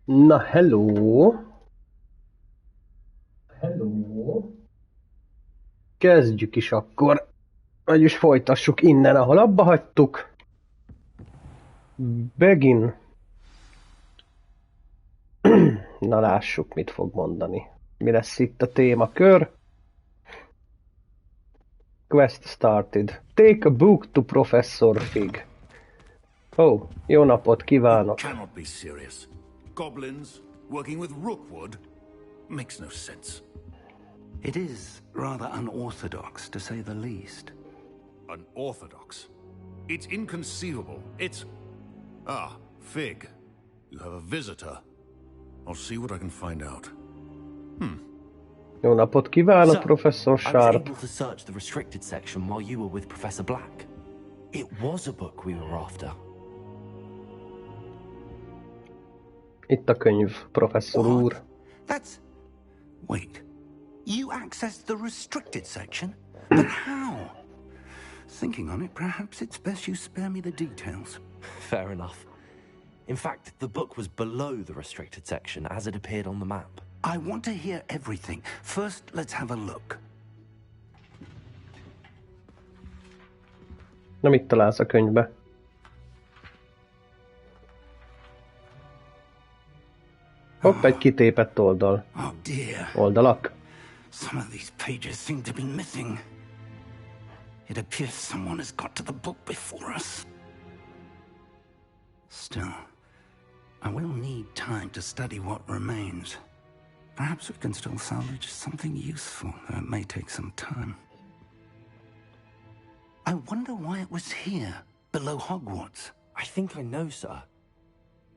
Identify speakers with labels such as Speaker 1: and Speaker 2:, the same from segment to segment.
Speaker 1: Na, hello! Hello! Kezdjük is akkor. Vagyis folytassuk innen, ahol abba hagytuk. Végén. Na, lássuk, mit fog mondani. Mi lesz itt a témakör? Quest started. Take a book to Professor Fig. Oh, jó napot kívánok!
Speaker 2: Cannot be serious. Goblins working with Rookwood makes no sense.
Speaker 3: It is rather unorthodox, to say the least.
Speaker 2: Unorthodox? It's inconceivable. It's... Ah, Fig. You have a visitor. I'll see what I can find out.
Speaker 1: Jó napot kívánok, Professor
Speaker 4: I was
Speaker 1: Sharp.
Speaker 4: able to search the restricted section while you were with Professor Black. It was a book we were after.
Speaker 1: Itt a könyv, professzor úr.
Speaker 3: That's... Wait. You accessed the restricted section? But how? Thinking on it, perhaps it's best you spare me the details.
Speaker 4: Fair enough. In fact, the book was below the restricted section as it appeared on the map.
Speaker 3: I want to hear everything. First, let's have a look.
Speaker 1: Na, mit találsz a könyvbe? Hopp, egy kitépett oldal.
Speaker 3: Oh dear.
Speaker 1: Oldalak.
Speaker 3: Some of these pages seem to be missing. It appears someone has got to the book before us. Still, I will need time to study what remains. Perhaps we can still salvage something useful, though it may take some time. I wonder why it was here, below Hogwarts.
Speaker 4: I think I know, sir.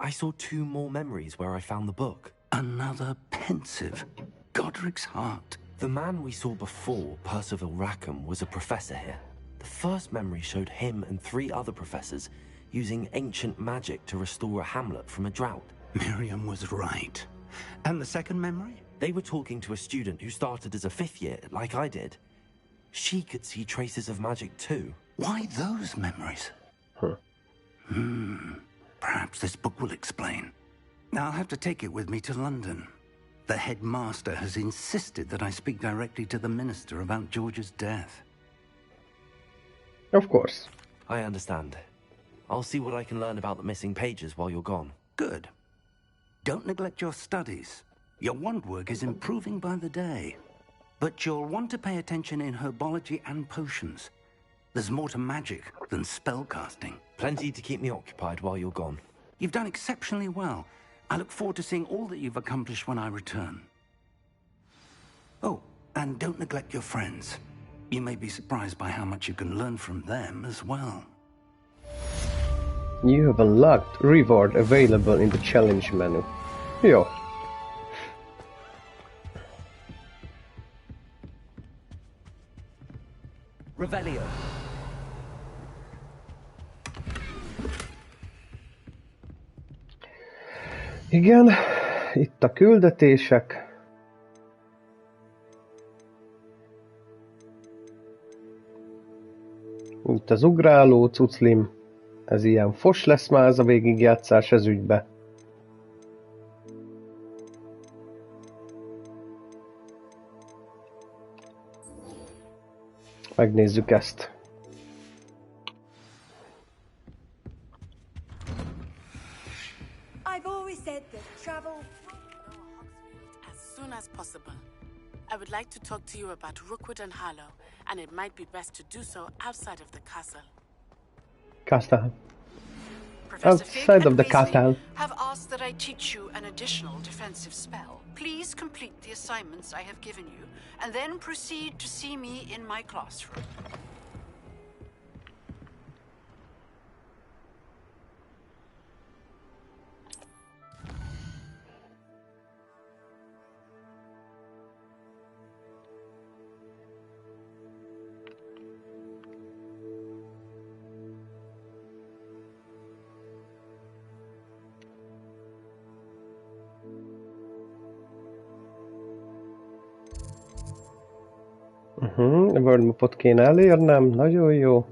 Speaker 4: I saw 2 more memories where I found the book.
Speaker 3: Another pensive, Godric's heart.
Speaker 4: The man we saw before, Percival Rackham, was a professor here. The first memory showed him and 3 other professors using ancient magic to restore a hamlet from a drought.
Speaker 3: Miriam was right. And the second memory?
Speaker 4: They were talking to a student who started as a 5th year, like I did. She could see traces of magic too.
Speaker 3: Why those memories? Perhaps this book will explain. I'll have to take it with me to London. The headmaster has insisted that I speak directly to the minister about George's death.
Speaker 1: Of course.
Speaker 4: I understand. I'll see what I can learn about the missing pages while you're gone.
Speaker 3: Good. Don't neglect your studies. Your wand work is improving by the day. But you'll want to pay attention in herbology and potions. There's more to magic than spellcasting.
Speaker 4: Plenty to keep me occupied while you're gone.
Speaker 3: You've done exceptionally well. I look forward to seeing all that you've accomplished when I return. Oh, and don't neglect your friends. You may be surprised by how much you can learn from them as well.
Speaker 1: You have unlocked reward available in the challenge menu. Jó.
Speaker 4: Revelio.
Speaker 1: Igen, itt a küldetések. Itt az ugráló cuclim. Ez ilyen fos lesz már ez a végigjátszás ez ügybe. Megnézzük ezt.
Speaker 5: I've always said that travel...
Speaker 6: As soon as possible. I would like to talk to you about Rookwood and Harlow, and it might be best to do so outside of the castle.
Speaker 1: Castle.
Speaker 6: Professor Fig
Speaker 1: Outside of
Speaker 6: and
Speaker 1: the
Speaker 6: Weasley
Speaker 1: castle.
Speaker 6: have asked that I teach you an additional defensive spell. Please complete the assignments I have given you, and then proceed to see me in my classroom.
Speaker 1: A world mapot kéne elérnem, nagyon jó.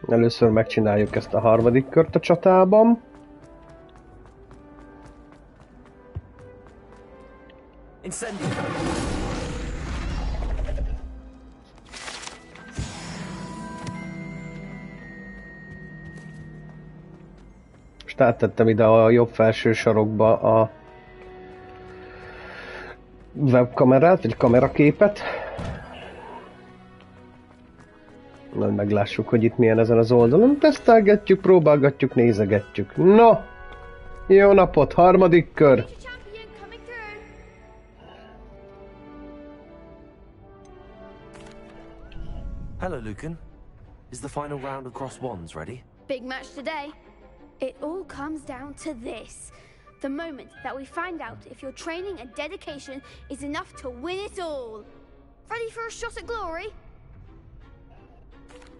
Speaker 1: Először megcsináljuk ezt a harmadik kört a csatában.
Speaker 4: Incendio.
Speaker 1: Most áttettem ide a jobb felső sarokba a webkamerát, vagy kameraképet. Majd meglássuk, hogy itt milyen ezen az oldalon. Tesztelgetjük, próbálgatjuk, nézegetjük. No! Jó napot, harmadik kör!
Speaker 4: Hello, Lucan. Is the final round of cross wands ready?
Speaker 5: Big match today. It all comes down to this. The moment that we find out if your training and dedication is enough to win it all. Ready for a shot at glory?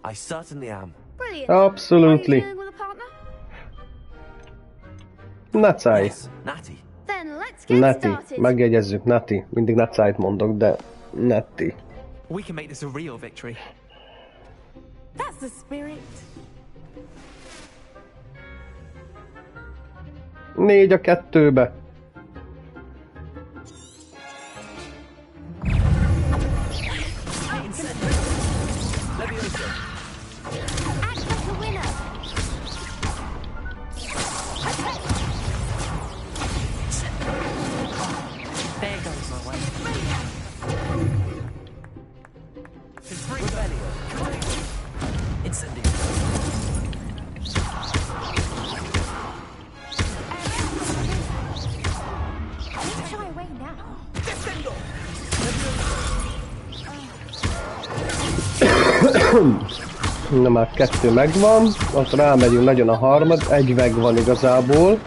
Speaker 4: I certainly am.
Speaker 5: Brilliant.
Speaker 1: Absolutely.
Speaker 5: Are you dealing with a partner?
Speaker 1: Nacáj.
Speaker 4: Yes, Natty.
Speaker 5: Then let's get
Speaker 1: Nati.
Speaker 5: started.
Speaker 1: Megjegyezzük, Nati. Mindig Nacájt mondok, de Nati.
Speaker 7: We can make this a real victory.
Speaker 8: That's the spirit.
Speaker 1: 4-2-be.
Speaker 5: Act like a winner.
Speaker 7: There goes my way.
Speaker 4: Incendio.
Speaker 8: Shy away now.
Speaker 1: Na már 2 megvan, ott rámegyünk nagyon a harmad, 1 megvan igazából.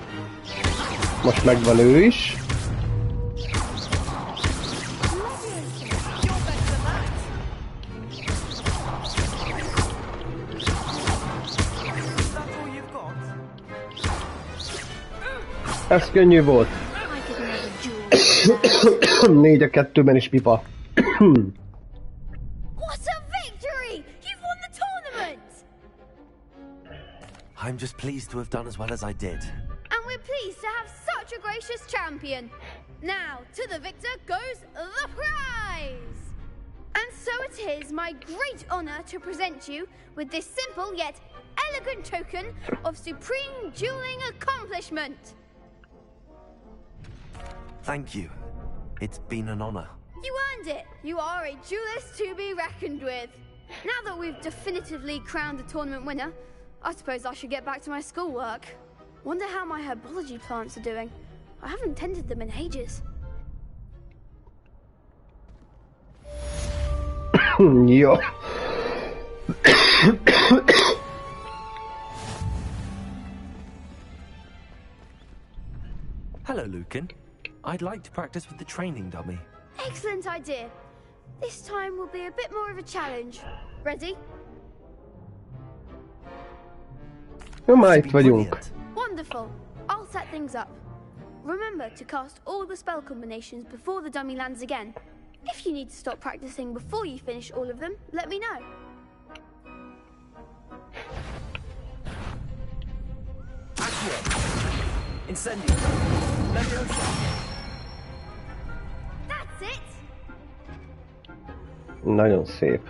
Speaker 1: Most megvan ő is. Ez könnyű volt. 4-2-ben is pipa.
Speaker 5: What a victory! You've won the tournament!
Speaker 4: I'm just pleased to have done as well as I did.
Speaker 5: And we're pleased to have such a gracious champion. Now, to the victor goes the prize! And so it is my great honor to present you with this simple yet elegant token of supreme dueling accomplishment.
Speaker 4: Thank you. It's been an honor.
Speaker 5: You earned it. You are a duelist to be reckoned with. Now that we've definitively crowned the tournament winner, I suppose I should get back to my schoolwork. Wonder how my herbology plants are doing. I haven't tended them in ages.
Speaker 1: Jó.
Speaker 4: Hello, Lucan. I'd like to practice with the training dummy.
Speaker 5: Excellent idea. This time will be a bit more of a challenge. Ready?
Speaker 1: Jó, már
Speaker 4: This
Speaker 1: itt
Speaker 4: would be
Speaker 1: vagyunk.
Speaker 4: brilliant.
Speaker 5: Wonderful. I'll set things up. Remember to cast all the spell combinations before the dummy lands again. If you need to stop practicing before you finish all of them, let me know.
Speaker 4: Accio. Incendio. Leviosa.
Speaker 5: That's it!
Speaker 1: Nagyon szép.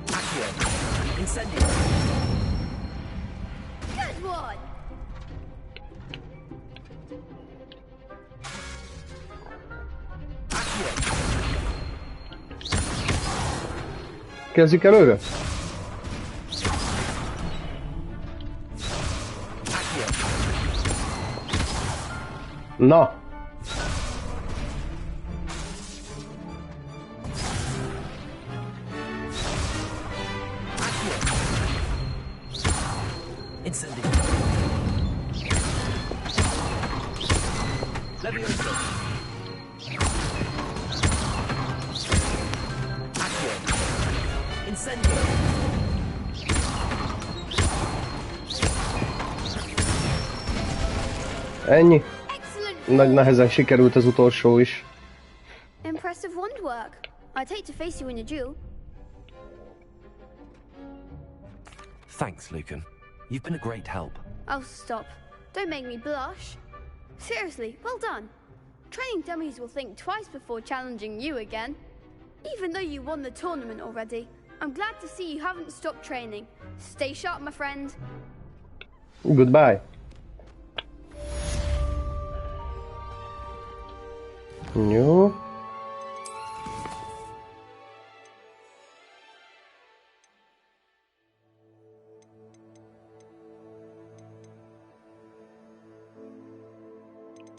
Speaker 4: Accio. Incendio.
Speaker 5: Good one!
Speaker 4: Accio.
Speaker 1: Kezdjük előre?
Speaker 4: Accio.
Speaker 1: Na!
Speaker 4: Accio. Incendio. Leviosa. Accio. Incendio.
Speaker 1: Ennyi.
Speaker 5: Excellent.
Speaker 1: Nagy nehezen sikerült az utolsó is.
Speaker 5: Impressive wand work. I'd hate to face you in a duel.
Speaker 4: Thanks, Lucan. You've been a great help.
Speaker 5: Oh, stop. Don't make me blush. Seriously, well done. Training dummies will think twice before challenging you again. Even though you won the tournament already, I'm glad to see you haven't stopped training. Stay sharp, my friend.
Speaker 1: Goodbye. Jó.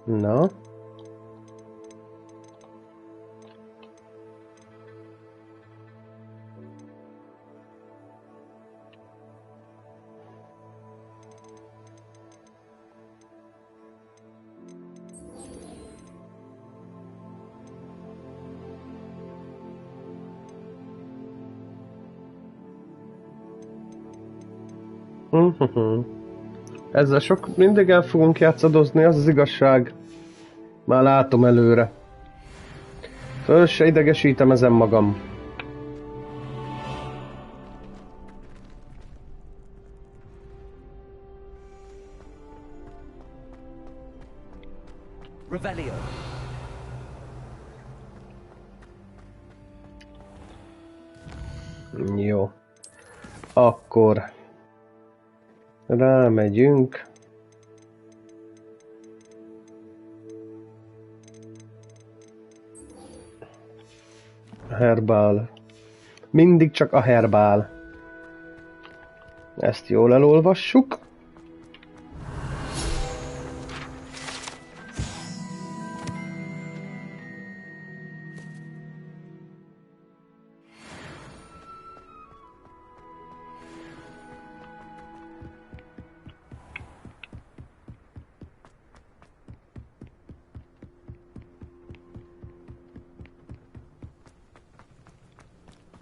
Speaker 1: Na. Ezzel sok mindig el fogunk játszadozni, az az igazság. Már látom előre. Föl se idegesítem ezen magam.
Speaker 7: Revelio.
Speaker 1: Jó. Akkor rámegyünk. Herbál. Mindig csak a herbál. Ezt jól elolvassuk.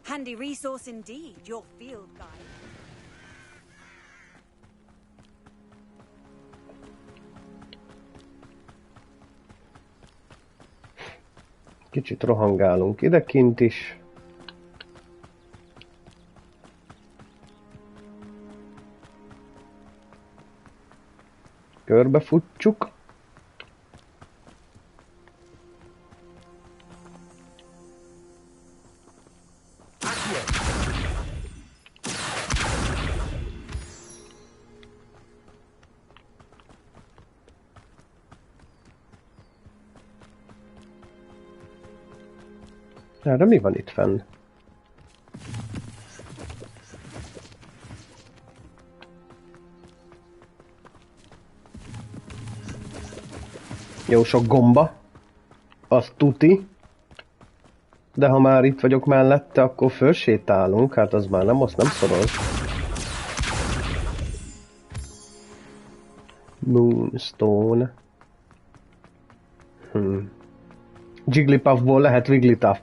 Speaker 8: Handy resource indeed, your field guide.
Speaker 1: Kicsit rohangálunk idekint is. Körbefutjuk. De mi van itt fenn? Jó sok gomba. Az tuti. De ha már itt vagyok mellette, akkor fölsétálunk. Hát az már nem, azt nem szoros. Moonstone. Jigglypuffból lehet Wigglytuff.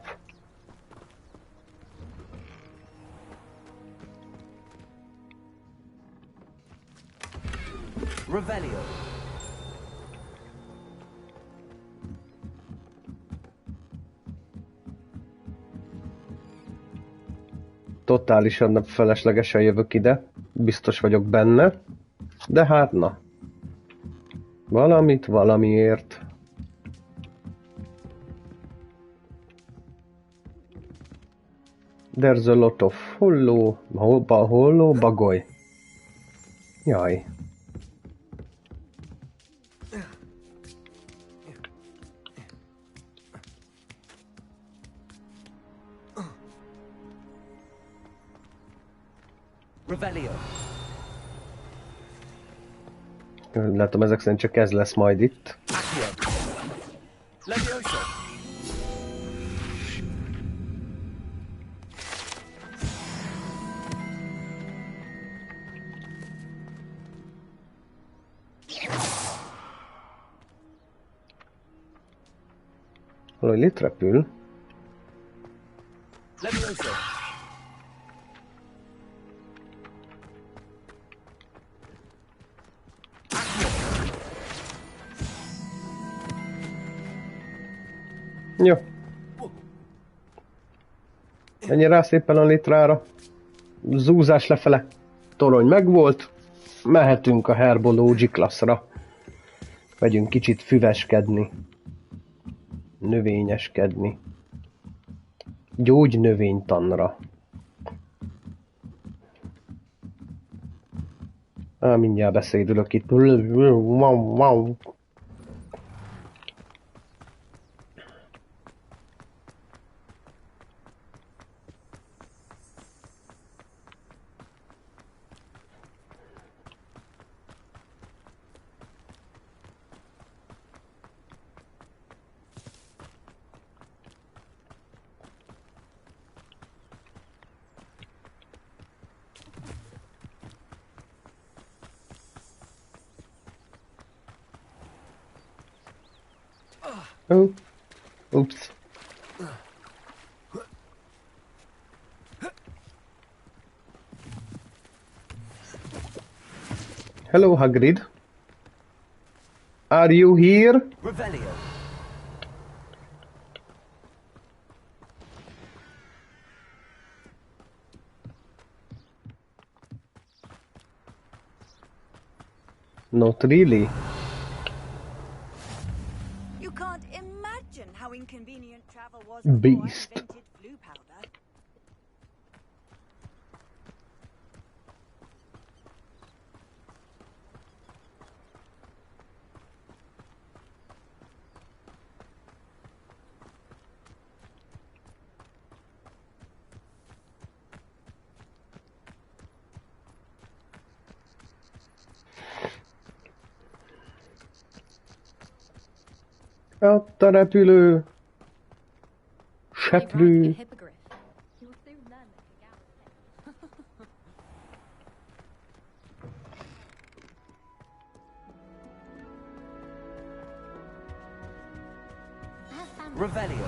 Speaker 7: Revelio.
Speaker 1: Totálisan feleslegesen jövök ide. Biztos vagyok benne. De hát na. Valamit valamiért. There's a lot of holló bagoly. Jaj.
Speaker 7: Revelio.
Speaker 1: Látom, ezek szerint csak ez lesz majd itt.
Speaker 7: Levioso.
Speaker 1: Valahogy itt repül.
Speaker 7: Levioso.
Speaker 1: Jó. Ennyi rá szépen a litrára. Zúzás lefele. Torony megvolt. Mehetünk a herbológi klasszra. Megyünk kicsit füveskedni. Növényeskedni. Gyógynövénytanra. Mindjárt beszédülök itt. Oh. Oops. Hello, Hagrid. Are you here?
Speaker 7: Revelio.
Speaker 1: Not really.
Speaker 8: You can't imagine how inconvenient travel was
Speaker 1: Beast.
Speaker 8: before I invented blue powder.
Speaker 1: Ott a repülő. Seprű.
Speaker 7: Revelio.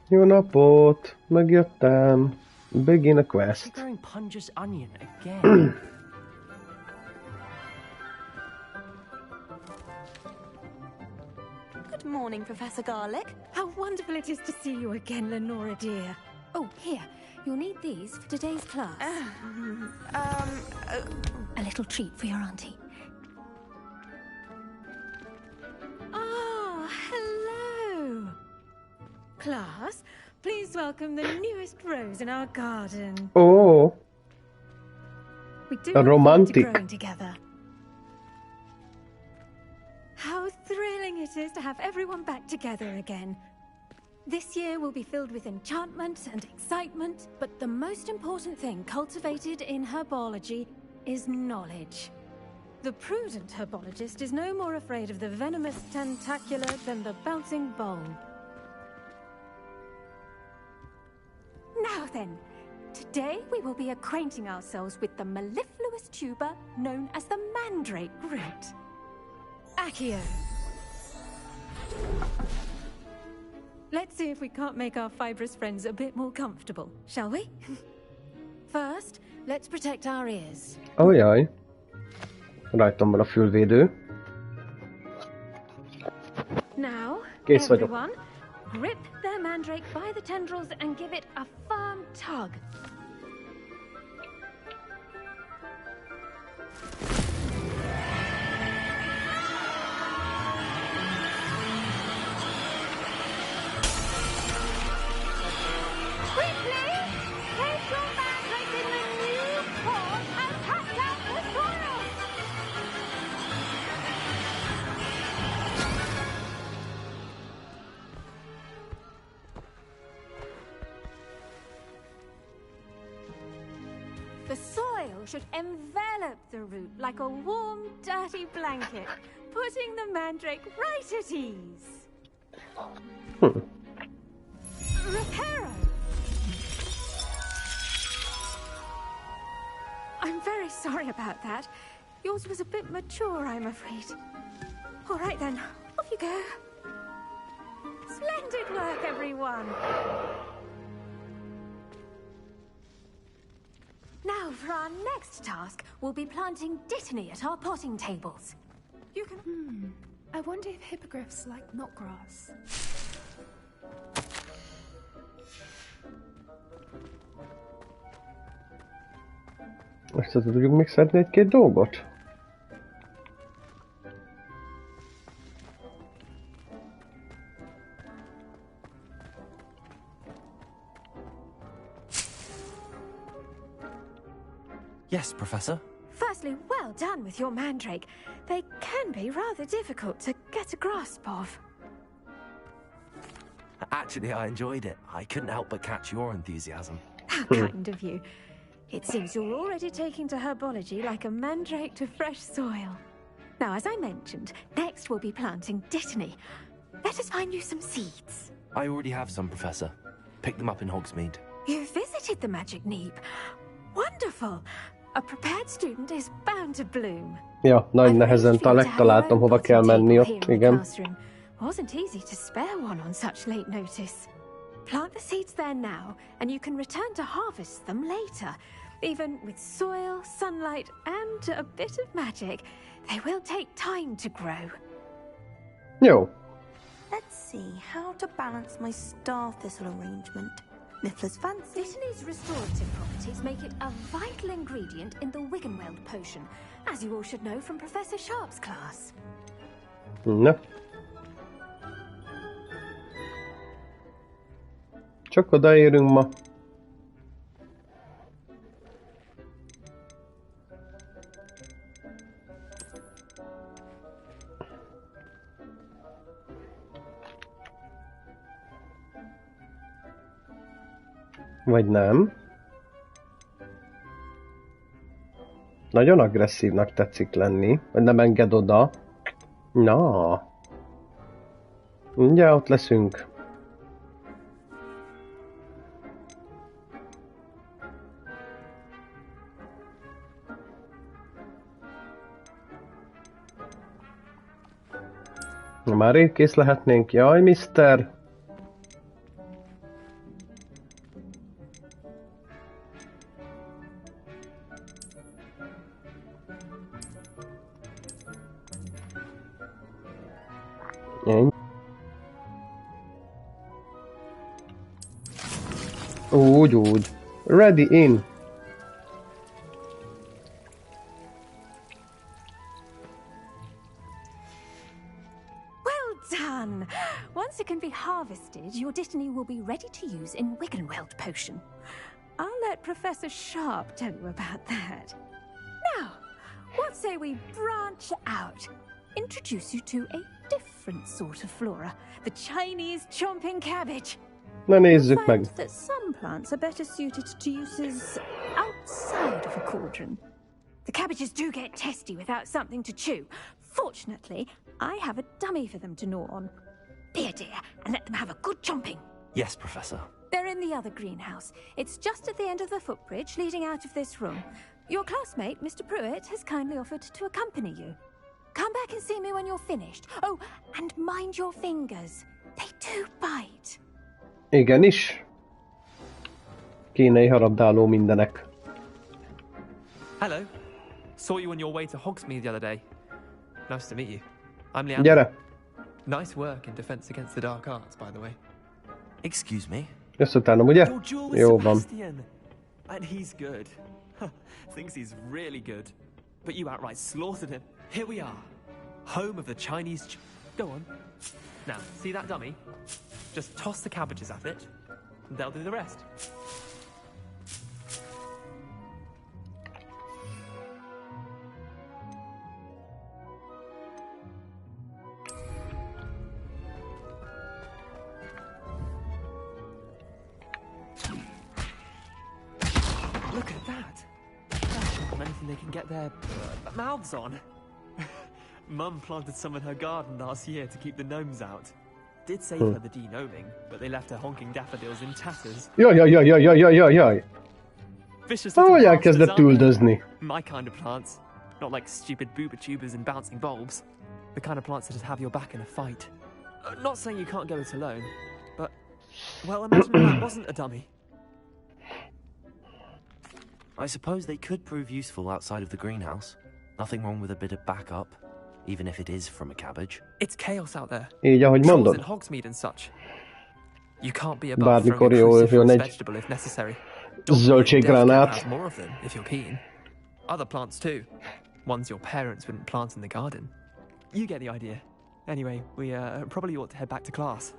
Speaker 1: Jó napot! Megjöttem. Begin a quest.
Speaker 7: Growing Punja's onion again.
Speaker 8: Good morning, Professor Garlick. How wonderful it is to see you again, Lenora dear. Oh, here. You'll need these for today's class. A little treat for your auntie. Ah, hello. Class, please welcome the newest rose in our garden.
Speaker 1: Oh,
Speaker 8: We do
Speaker 1: a
Speaker 8: look forward to
Speaker 1: romantic.
Speaker 8: growing together. How thrilling it is to have everyone back together again. This year will be filled with enchantment and excitement, but the most important thing cultivated in herbology is knowledge. The prudent herbologist is no more afraid of the venomous tentacular than the bouncing bowl. Now then, today we will be acquainting ourselves with the mellifluous tuber known as the mandrake root. Accio. Let's see if we can't make our fibrous friends a bit more comfortable, shall we? First, let's protect our ears.
Speaker 1: Ajaj. Rajtam van a fülvédő.
Speaker 8: Now,
Speaker 1: Kész vagyok.
Speaker 8: everyone, grip their mandrake by the tendrils and give it a firm tug. Quickly, place your mandrake in the new pot and touch out the soil. The soil should envelop the root like a warm, dirty blanket. putting the mandrake right at ease. Reparo! I'm very sorry about that. Yours was a bit mature, I'm afraid. All right then, off you go. Splendid work, everyone. Now, for our next task, we'll be planting dittany at our potting tables. You can...
Speaker 9: I wonder if hippogriffs like knotgrass.
Speaker 1: Össze tudjuk még szedni egy-két dolgot?
Speaker 4: Yes, Professor?
Speaker 8: Firstly, well done with your mandrake. They can be rather difficult to get a grasp of.
Speaker 4: Actually, I enjoyed it. I couldn't help but catch your enthusiasm.
Speaker 8: How kind of you. It seems you're already taking to herbology like a mandrake to fresh soil. Now, as I mentioned, next we'll be planting dittany. Let us find you some seeds.
Speaker 4: I already have some, Professor. Picked them up in Hogsmeade.
Speaker 8: You visited the magic neep. Wonderful. A prepared student is bound to bloom.
Speaker 1: Ja, nagy nehezen megtaláltam, hova kell menni ott, igen.
Speaker 8: Wasn't easy to spare one on such late notice. Plant the seeds there now, and you can return to harvest them later. Even with soil, sunlight, and a bit of magic, they will take time to grow.
Speaker 1: Jó.
Speaker 10: Let's see how to balance my star thistle arrangement. Niffler's fancy.
Speaker 8: Dittany's restorative properties make it a vital ingredient in the Wiggenweld potion, as you all should know from Professor Sharp's class.
Speaker 1: Na. Csak odaérünk ma. Vagy nem. Nagyon agresszívnak tetszik lenni, vagy nem enged oda. Na. Mindjárt ott leszünk. Már rég kész lehetnénk. Jaj, mister! Úgy. Ready in.
Speaker 8: Once it can be harvested, your dittany will be ready to use in Wiggenweld potion. I'll let Professor Sharp tell you about that. Now, what say we branch out? Introduce you to a different sort of flora, the Chinese chomping cabbage.
Speaker 1: Na nézzük meg.
Speaker 8: That some plants are better suited to uses outside of a cauldron. The cabbages do get testy without something to chew. Fortunately, I have a dummy for them to gnaw on. Be a dear and let them have a good chomping.
Speaker 4: Yes, Professor.
Speaker 8: They're in the other greenhouse. It's just at the end of the footbridge leading out of this room. Your classmate, Mr. Pruitt, has kindly offered to accompany you. Come back and see me when you're finished. Oh, and mind your fingers. They do bite.
Speaker 1: Igenis. Kínai harabdáló mindenek.
Speaker 11: Hello. Saw you on your way to Hogsmeade the other day. Nice to meet you. I'm Leanne.
Speaker 1: Gyere.
Speaker 11: Nice work in Defense Against the Dark Arts, by the way.
Speaker 4: Excuse me?
Speaker 1: Ezt utálom, ugye? Jó van.
Speaker 11: And he's good. Thinks he's really good. But you outright slaughtered him. Here we are. Home of the Chinese... Go on. Now, see that dummy? Just toss the cabbages at it, and they'll do the rest. Look at that! That's anything they can get their mouths on. Mum planted some in her garden last year to keep the gnomes out. Did save her the de-gnoming, but they left her honking daffodils in tatters.
Speaker 1: Jaj.
Speaker 11: Vicious little
Speaker 1: Ahogy
Speaker 11: monsters,
Speaker 1: elkezdett
Speaker 11: aren't they?
Speaker 1: üldözni.
Speaker 11: My kind of plants. Not like stupid booba tubers and bouncing bulbs. The kind of plants that'd have your back in a fight. Not saying you can't go it alone, but... Well, imagine if that wasn't a dummy.
Speaker 4: I suppose they could prove useful outside of the greenhouse. Nothing wrong with a bit of backup, even if it is from a cabbage.
Speaker 11: It's chaos out there.
Speaker 1: Így, ahogy
Speaker 11: Trolls
Speaker 1: mondod.
Speaker 11: and Hogsmeade and such. You can't be above
Speaker 1: Bármikor
Speaker 11: throwing a
Speaker 1: jön
Speaker 11: cruciferous
Speaker 1: egy
Speaker 11: vegetable if necessary.
Speaker 1: zöldséggránát.
Speaker 11: Have more of them if you're keen. Other plants too. Ones your parents wouldn't plant in the garden. You get the idea. Anyway, we probably ought to head back to class.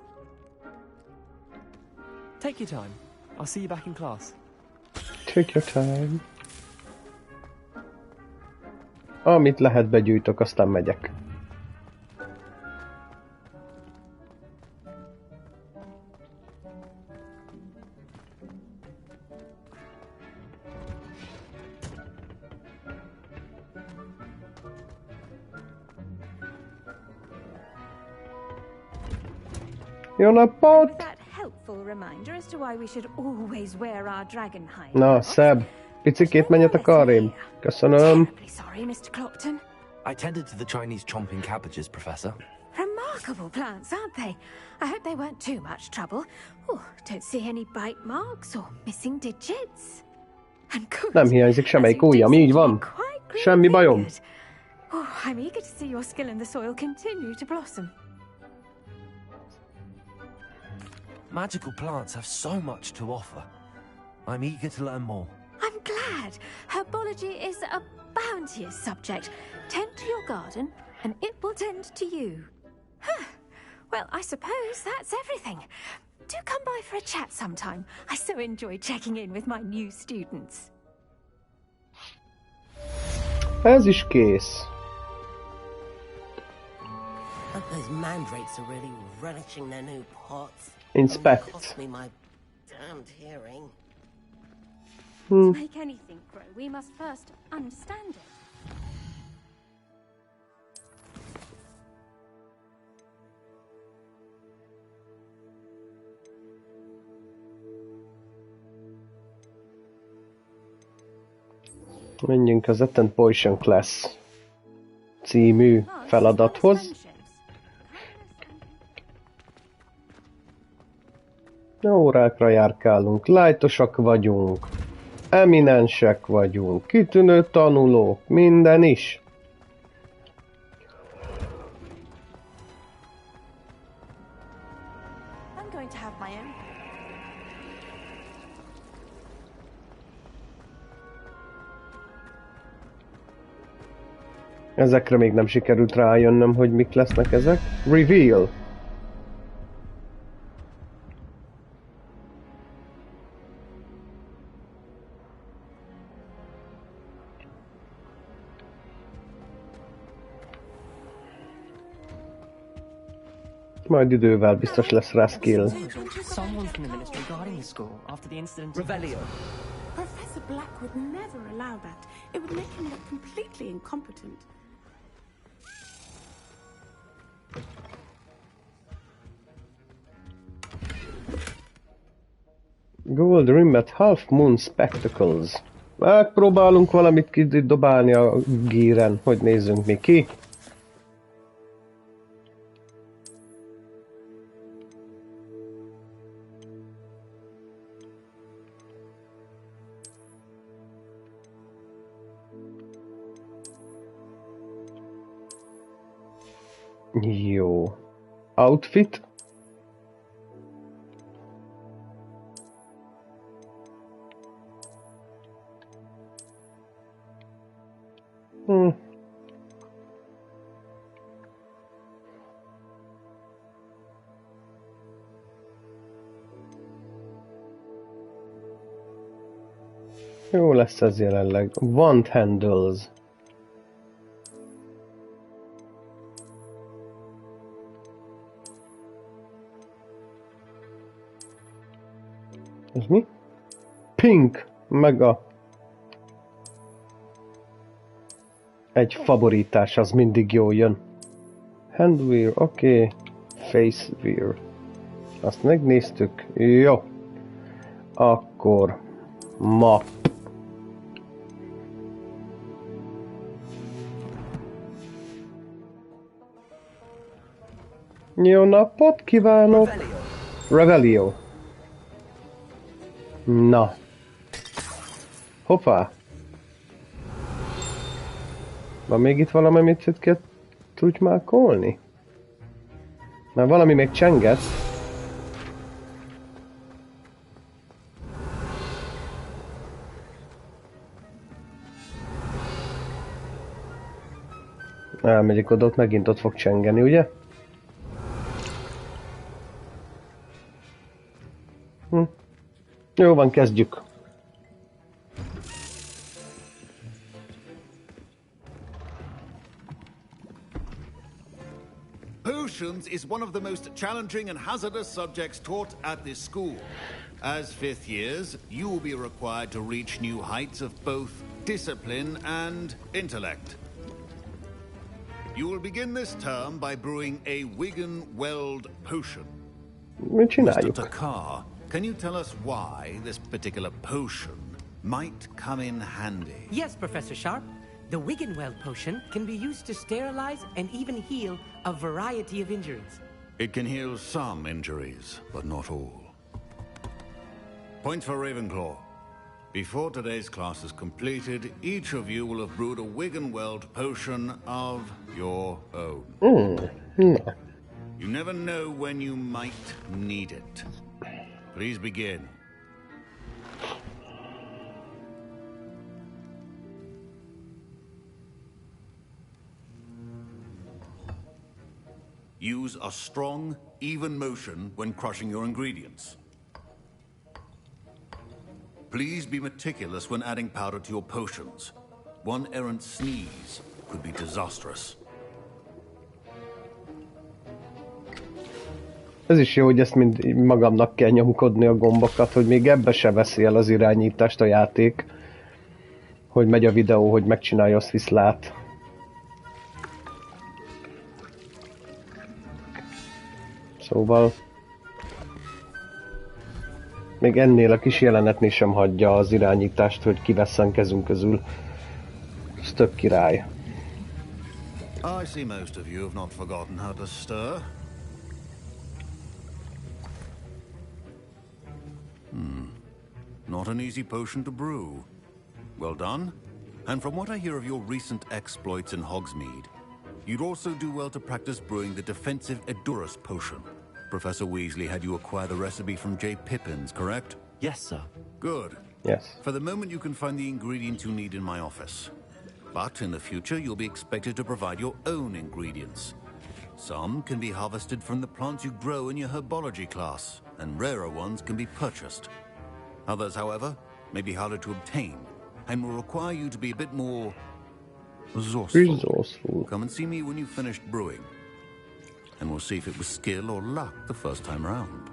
Speaker 11: Take your time. I'll see you back in class.
Speaker 1: Take your time. Amit lehet begyűjtök, aztán megyek. Jó napot!
Speaker 8: That helpful reminder as to why we should always wear our dragon hide.
Speaker 1: Na, Szebb, picikét menjetek arrébb. Köszönöm.
Speaker 8: Terribly sorry, Mr. Clopton.
Speaker 4: I tended to the Chinese chomping cabbages, Professor.
Speaker 8: Remarkable plants, aren't they? I hope they weren't too much trouble. Oh, don't see any bite marks or missing digits. And good.
Speaker 1: Nem hiányzik semmelyik ujjam, így van. Semmi bajom.
Speaker 8: Oh, I'm eager to see your skill in the soil continue to blossom.
Speaker 4: Magical plants have so much to offer. I'm eager to learn more.
Speaker 8: I'm glad. Herbology is a bounteous subject. Tend to your garden, and it will tend to you. Huh. Well, I suppose that's everything. Do come by for a chat sometime. I so enjoy checking in with my new students.
Speaker 1: Ez is kész.
Speaker 12: But those mandrakes are really relishing their new pots.
Speaker 1: Inspect.
Speaker 12: Cost me my damned hearing.
Speaker 8: To make anything grow, we must first understand it.
Speaker 1: Menjünk az Attend Potion Class című feladathoz. Órákra járkálunk, lájtosak vagyunk, eminensek vagyunk, kitűnő tanulók, minden is.
Speaker 10: I'm going to have my own.
Speaker 1: Ezekre még nem sikerült rájönnöm, hogy mik lesznek ezek. Reveal. Majd idővel biztos lesz rá skill.
Speaker 7: Someone from the ministry guarding the school after the incident. Revelio.
Speaker 6: Professor Black would never allow that. It would make him look completely incompetent.
Speaker 1: Gold rimmed half moon spectacles. Megpróbálunk valamit kidobálni a gíren, hogy nézzünk mi ki. Jó. Outfit. Jó lesz ez jelenleg. Wand handles. Ez mi? Pink. Mega. Egy favoritás, az mindig jól jön. Handwear, oké. Facewear. Azt megnéztük. Jó. Akkor... Map. Jó napot kívánok! Revelio. Na. Hoppá. Van még itt valami, amit kell tutymákolni? Mert valami még csenget. Elmegyek oda, ott megint ott fog csengeni, ugye? Jó van, kezdjük.
Speaker 2: Potions is one of the most challenging and hazardous subjects taught at this school. As fifth years, you will be required to reach new heights of both discipline and intellect. You will begin this term by brewing a Wiggen-Weld potion. Mr. Takar, can you tell us why this particular potion might come in handy?
Speaker 13: Yes, Professor Sharp. The Wiggen-Weld potion can be used to sterilize and even heal a variety of injuries.
Speaker 2: It can heal some injuries, but not all. Point for Ravenclaw. Before today's class is completed, each of you will have brewed a Wiggen-Weld potion of your own. You never know when you might need it. Please begin. Use a strong, even motion when crushing your ingredients. Please be meticulous when adding powder to your potions. One errant sneeze could be disastrous.
Speaker 1: Ez is jó, hogy ezt mind magamnak kell nyomkodni a gombokat, hogy még ebbe se veszi el az irányítást a játék. Hogy megy a videó, hogy megcsinálja, azt viszlát. Szóval... Még ennél a kis jelenetnél sem hagyja az irányítást, hogy kivesszen kezünk közül. Ez tök király.
Speaker 2: I see most of you have not forgotten how to stir. Not an easy potion to brew. Well done. And from what I hear of your recent exploits in Hogsmeade, you'd also do well to practice brewing the defensive Edurus potion. Professor Weasley had you acquire the recipe from J. Pippin's, correct?
Speaker 4: Yes, sir.
Speaker 2: Good.
Speaker 1: Yes.
Speaker 2: For the moment, you can find the ingredients you need in my office. But in the future, you'll be expected to provide your own ingredients. Some can be harvested from the plants you grow in your herbology class, and rarer ones can be purchased. Others, however, may be harder to obtain, and will require you to be a bit more resourceful. Come and see me when you've finished brewing, and we'll see if it was skill or luck the first time round.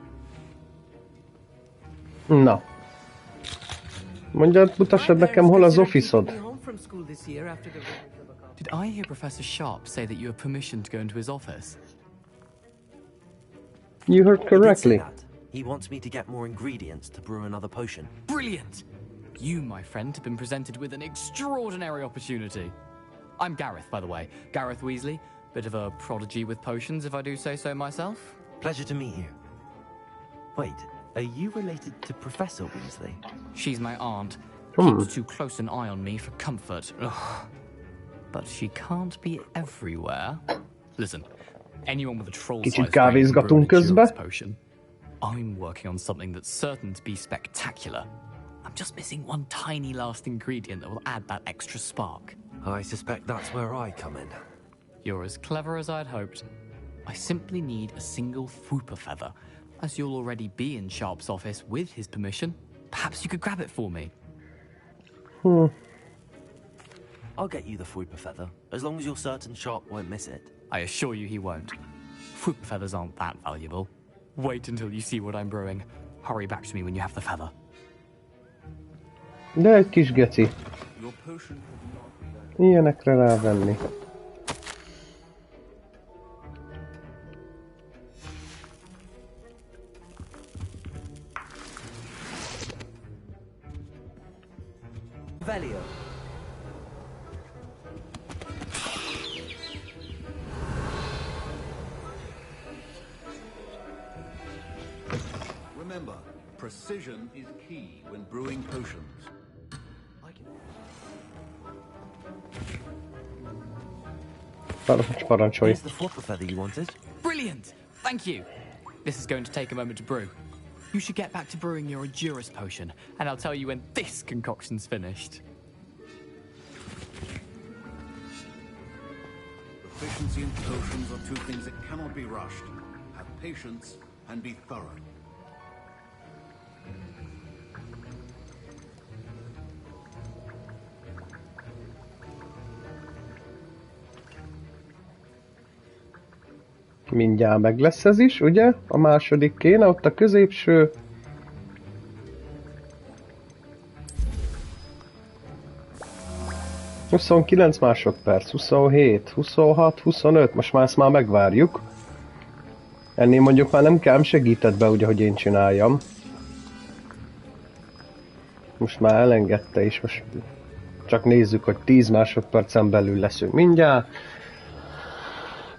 Speaker 1: Na. Mondjad, mutassad nekem, hol az office-od.
Speaker 14: Did I hear Professor Sharp say that you have permission to go into his office?
Speaker 1: You heard correctly.
Speaker 4: He wants me to get more ingredients to brew another potion.
Speaker 14: Brilliant! You, my friend, have been presented with an extraordinary opportunity. I'm Gareth, by the way. Gareth Weasley. Bit of a prodigy with potions, if I do say so myself.
Speaker 4: Pleasure to meet you. Wait, are you related to Professor Weasley?
Speaker 14: She's my aunt. Keeps too close an eye on me for comfort. Ugh. But she can't be everywhere. Listen, anyone with a troll-sized brain can brew an endurance potion. I'm working on something that's certain to be spectacular. I'm just missing one tiny last ingredient that will add that extra spark.
Speaker 4: I suspect that's where I come in.
Speaker 14: You're as clever as I'd hoped. I simply need a single Fwooper feather. As you'll already be in Sharp's office with his permission, perhaps you could grab it for me.
Speaker 4: I'll get you the Fwooper feather, as long as you're certain Sharp won't miss it.
Speaker 14: I assure you he won't. Fwooper feathers aren't that valuable. Wait until you see what I'm brewing. Hurry back to me when you have the feather.
Speaker 1: De egy kis geci. Ilyenekre rávenni.
Speaker 2: Remember, precision is key when brewing potions.
Speaker 1: Parancsolj.
Speaker 4: Here's the flopper feather you wanted.
Speaker 14: Brilliant! Thank you. This is going to take a moment to brew. You should get back to brewing your Endurance potion, and I'll tell you when this concoction's finished.
Speaker 2: Efficiency and potions are two things that cannot be rushed. Have patience and be thorough.
Speaker 1: Mindjárt meg lesz ez is, ugye? A második kéne, ott a középső. ...29 másodperc, 27, 26, 25, most már ezt már megvárjuk. Ennél mondjuk már nem kell, segített be ugye, hogy én csináljam. Most már elengedte is, most csak nézzük, hogy 10 másodpercen belül leszünk mindjárt.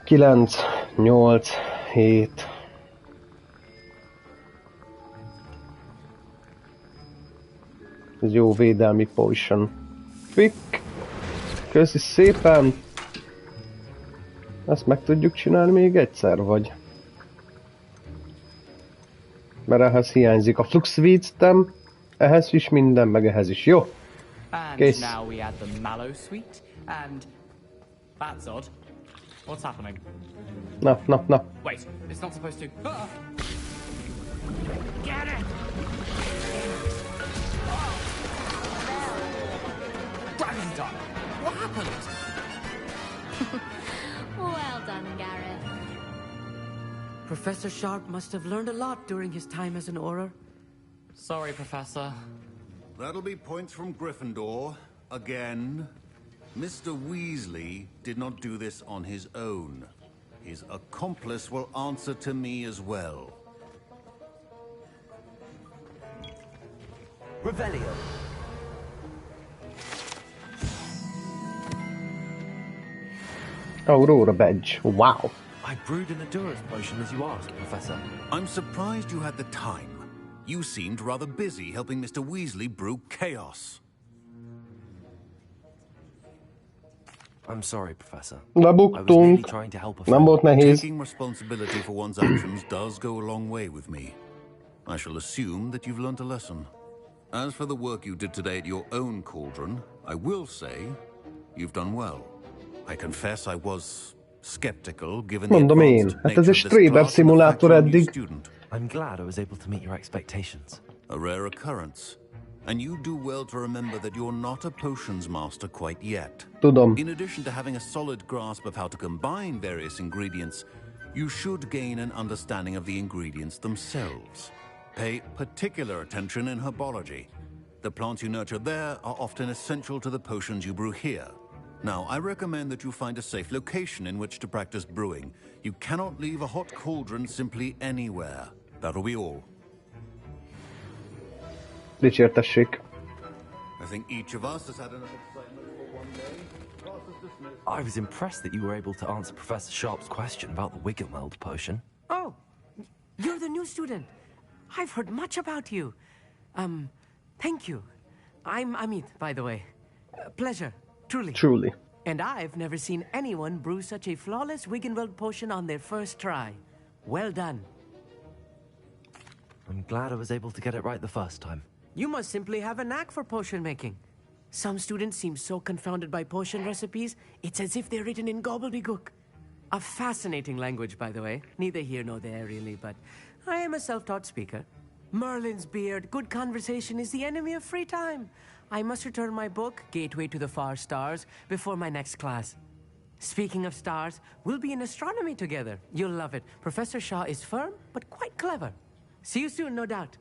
Speaker 1: 9, 8, 7. Ez jó védelmi potion. Quick. Köszi szépen. Ezt meg tudjuk csinálni még egyszer, vagy? Mert ehhez hiányzik a lettem, ehhez is minden, meg ehhez is. Jó. Kész.
Speaker 14: Now we add the mallow sweet, and that's odd. What's happening?
Speaker 1: Na.
Speaker 14: Wait, it's not supposed to.
Speaker 13: Get it!
Speaker 14: Dragon's done. What happened?
Speaker 8: Well done, Gareth.
Speaker 13: Professor Sharp must have learned a lot during his time as an Auror.
Speaker 14: Sorry, Professor.
Speaker 2: That'll be points from Gryffindor. Again. Mr. Weasley did not do this on his own. His accomplice will answer to me as well.
Speaker 4: Revelio.
Speaker 1: Aurora badge. Wow.
Speaker 4: I brewed an endurance potion as you asked, Professor.
Speaker 2: I'm surprised you had the time. You seemed rather busy helping Mr. Weasley brew chaos.
Speaker 4: I'm sorry, Professor.
Speaker 1: Lebuktunk. Nem volt nehéz.
Speaker 2: Taking responsibility for one's actions does go a long way with me. I shall assume that you've learnt a lesson. As for the work you did today at your own cauldron, I will say you've done well. I confess I was skeptical given the
Speaker 1: Mondom én, hát ez egy Stréber szimulátor eddig.
Speaker 4: I'm glad I was able to meet your expectations.
Speaker 2: A rare occurrence. And you do well to remember that you're not a potions master quite yet.
Speaker 1: Tudom.
Speaker 2: In addition to having a solid grasp of how to combine various ingredients, you should gain an understanding of the ingredients themselves. Pay particular attention in herbology. The plants you nurture there are often essential to the potions you brew here. Now, I recommend that you find a safe location in which to practice brewing. You cannot leave a hot cauldron simply anywhere. That'll be all.
Speaker 1: Dicsértessék.
Speaker 2: I think each of us has had enough excitement for one day.
Speaker 4: I was impressed that you were able to answer Professor Sharp's question about the Wiggenweld potion.
Speaker 13: Oh, you're the new student. I've heard much about you. Thank you. I'm Amit, by the way. Pleasure, truly.
Speaker 1: Truly.
Speaker 13: And I've never seen anyone brew such a flawless Wiggenweld potion on their first try. Well done.
Speaker 4: I'm glad I was able to get it right the first time.
Speaker 13: You must simply have a knack for potion making. Some students seem so confounded by potion recipes, it's as if they're written in gobbledygook. A fascinating language, by the way. Neither here nor there, really, but I am a self-taught speaker. Merlin's beard, good conversation is the enemy of free time. I must return my book, Gateway to the Far Stars, before my next class. Speaking of stars, we'll be in astronomy together. You'll love it. Professor Shaw is firm, but quite clever. See you soon, no doubt.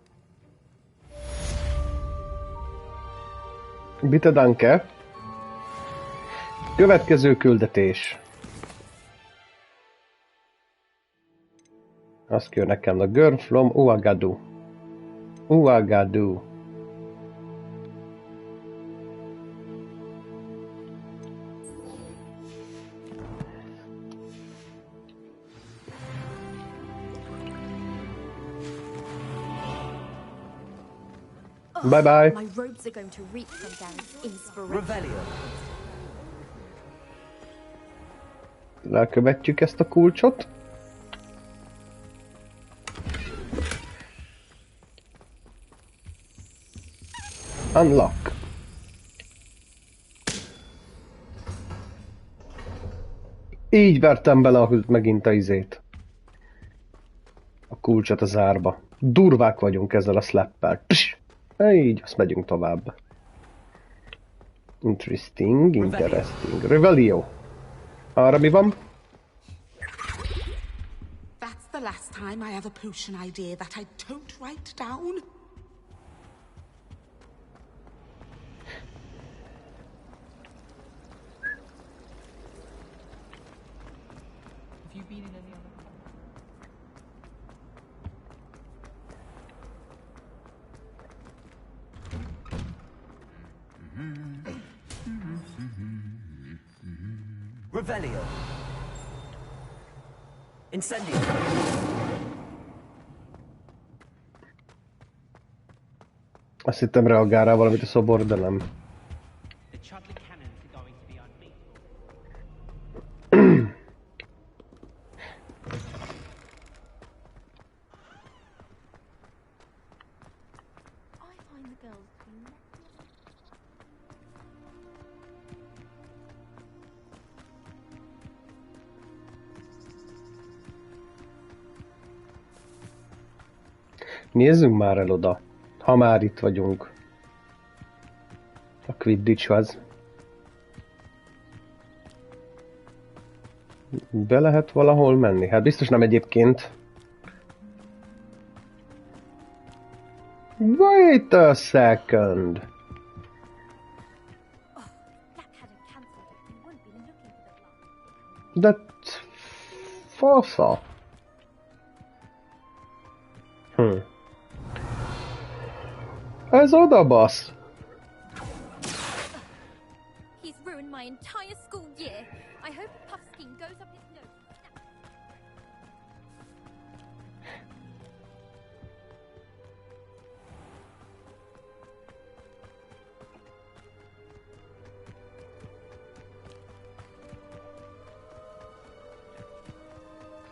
Speaker 1: Bitte danke. Következő küldetés. Azt kell nekem, a girl from Ouagadougou. Ouagadougou. Bye bye.
Speaker 15: My robes are going to reap from Garen's inspiration.
Speaker 12: Revelio.
Speaker 1: Lekövetjük ezt a kulcsot. Unlock. Így vertem bele megint a izét. A kulcsot az árba. Durvák vagyunk ezzel a slappel. Így, azt megyünk tovább. Interesting. Revelio. Arra mi van?
Speaker 16: That's the last time I have a potion idea that I don't write down.
Speaker 11: Have you been in any other?
Speaker 12: Revelio. Incendio.
Speaker 1: Azt hittem reagál rá valamit a szobor, de nem. Nézzünk már el oda, ha már itt vagyunk. A Quidditchhoz. Be lehet valahol menni? Hát biztos nem egyébként. Wait a second. De fasza. Ez oda basz.
Speaker 15: He's ruined my entire school year. I hope Puffskein goes up his nose.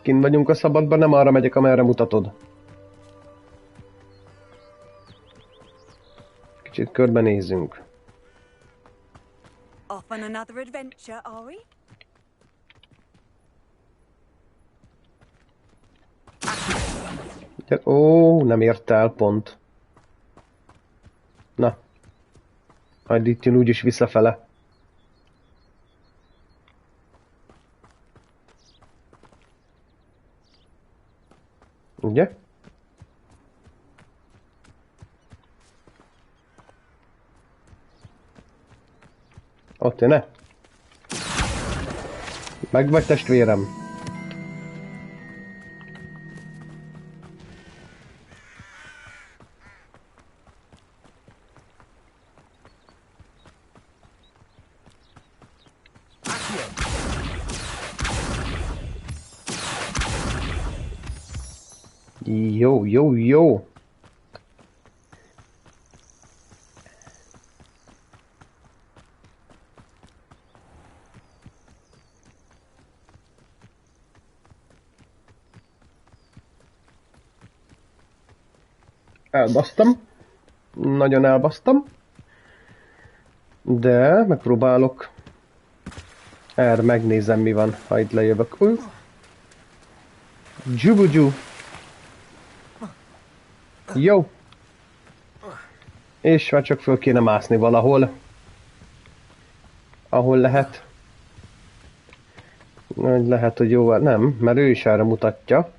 Speaker 1: Kint vagyunk a szabadban, nem arra megyek, amerre mutatod. Kicsit körbenézzünk.
Speaker 17: Off on another adventure, are we?
Speaker 1: Ó, nem ért el pont. Na. Majd itt jön úgyis visszafele. Ugye? Ott jön-e? Meg vagy, testvérem? Jó, jó, jó. Elbasztam. Nagyon elbasztam. De megpróbálok. Erre megnézem, mi van, ha itt lejövök. Dzsubudzsu. Jó. És már csak föl kéne mászni valahol. Ahol lehet. Lehet, hogy jó. Nem, mert ő is erre mutatja.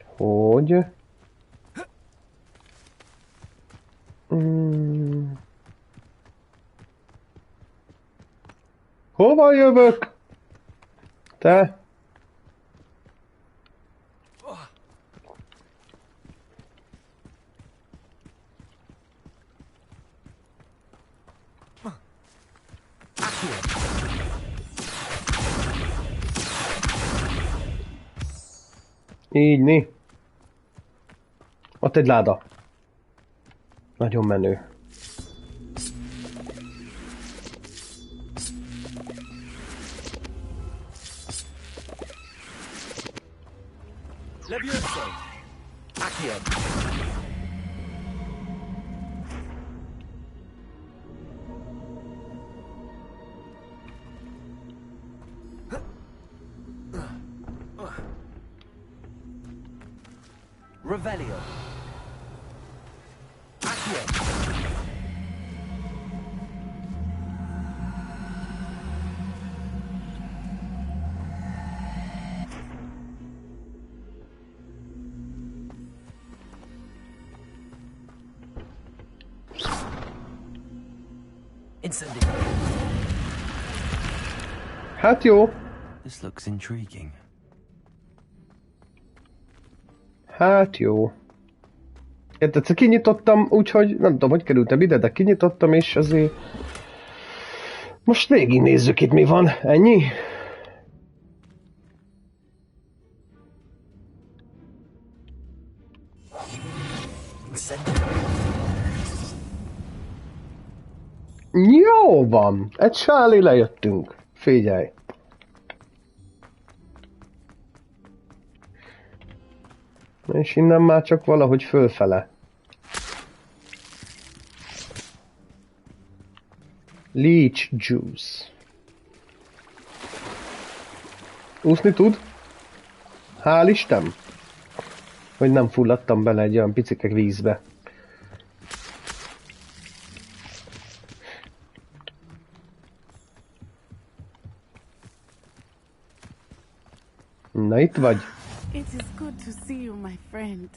Speaker 1: Hogy... jövök! Te? Így, né? Ott egy láda. Nagyon menő.
Speaker 4: Revelio. Incendio.
Speaker 1: Hát jó.
Speaker 4: This looks intriguing.
Speaker 1: Hát jó. Egyszer kinyitottam, úgyhogy nem tudom, hogy kerültem ide, de kinyitottam, és azért... Most végignézzük itt mi van. Ennyi? Jó van. Egy sáli lejöttünk. Figyelj. És innen már csak valahogy fölfele. Leech juice. Úszni tud? Hál' Isten! Hogy nem fulladtam bele egy olyan picikek vízbe. Na itt vagy.
Speaker 18: It is good to see you, my friend.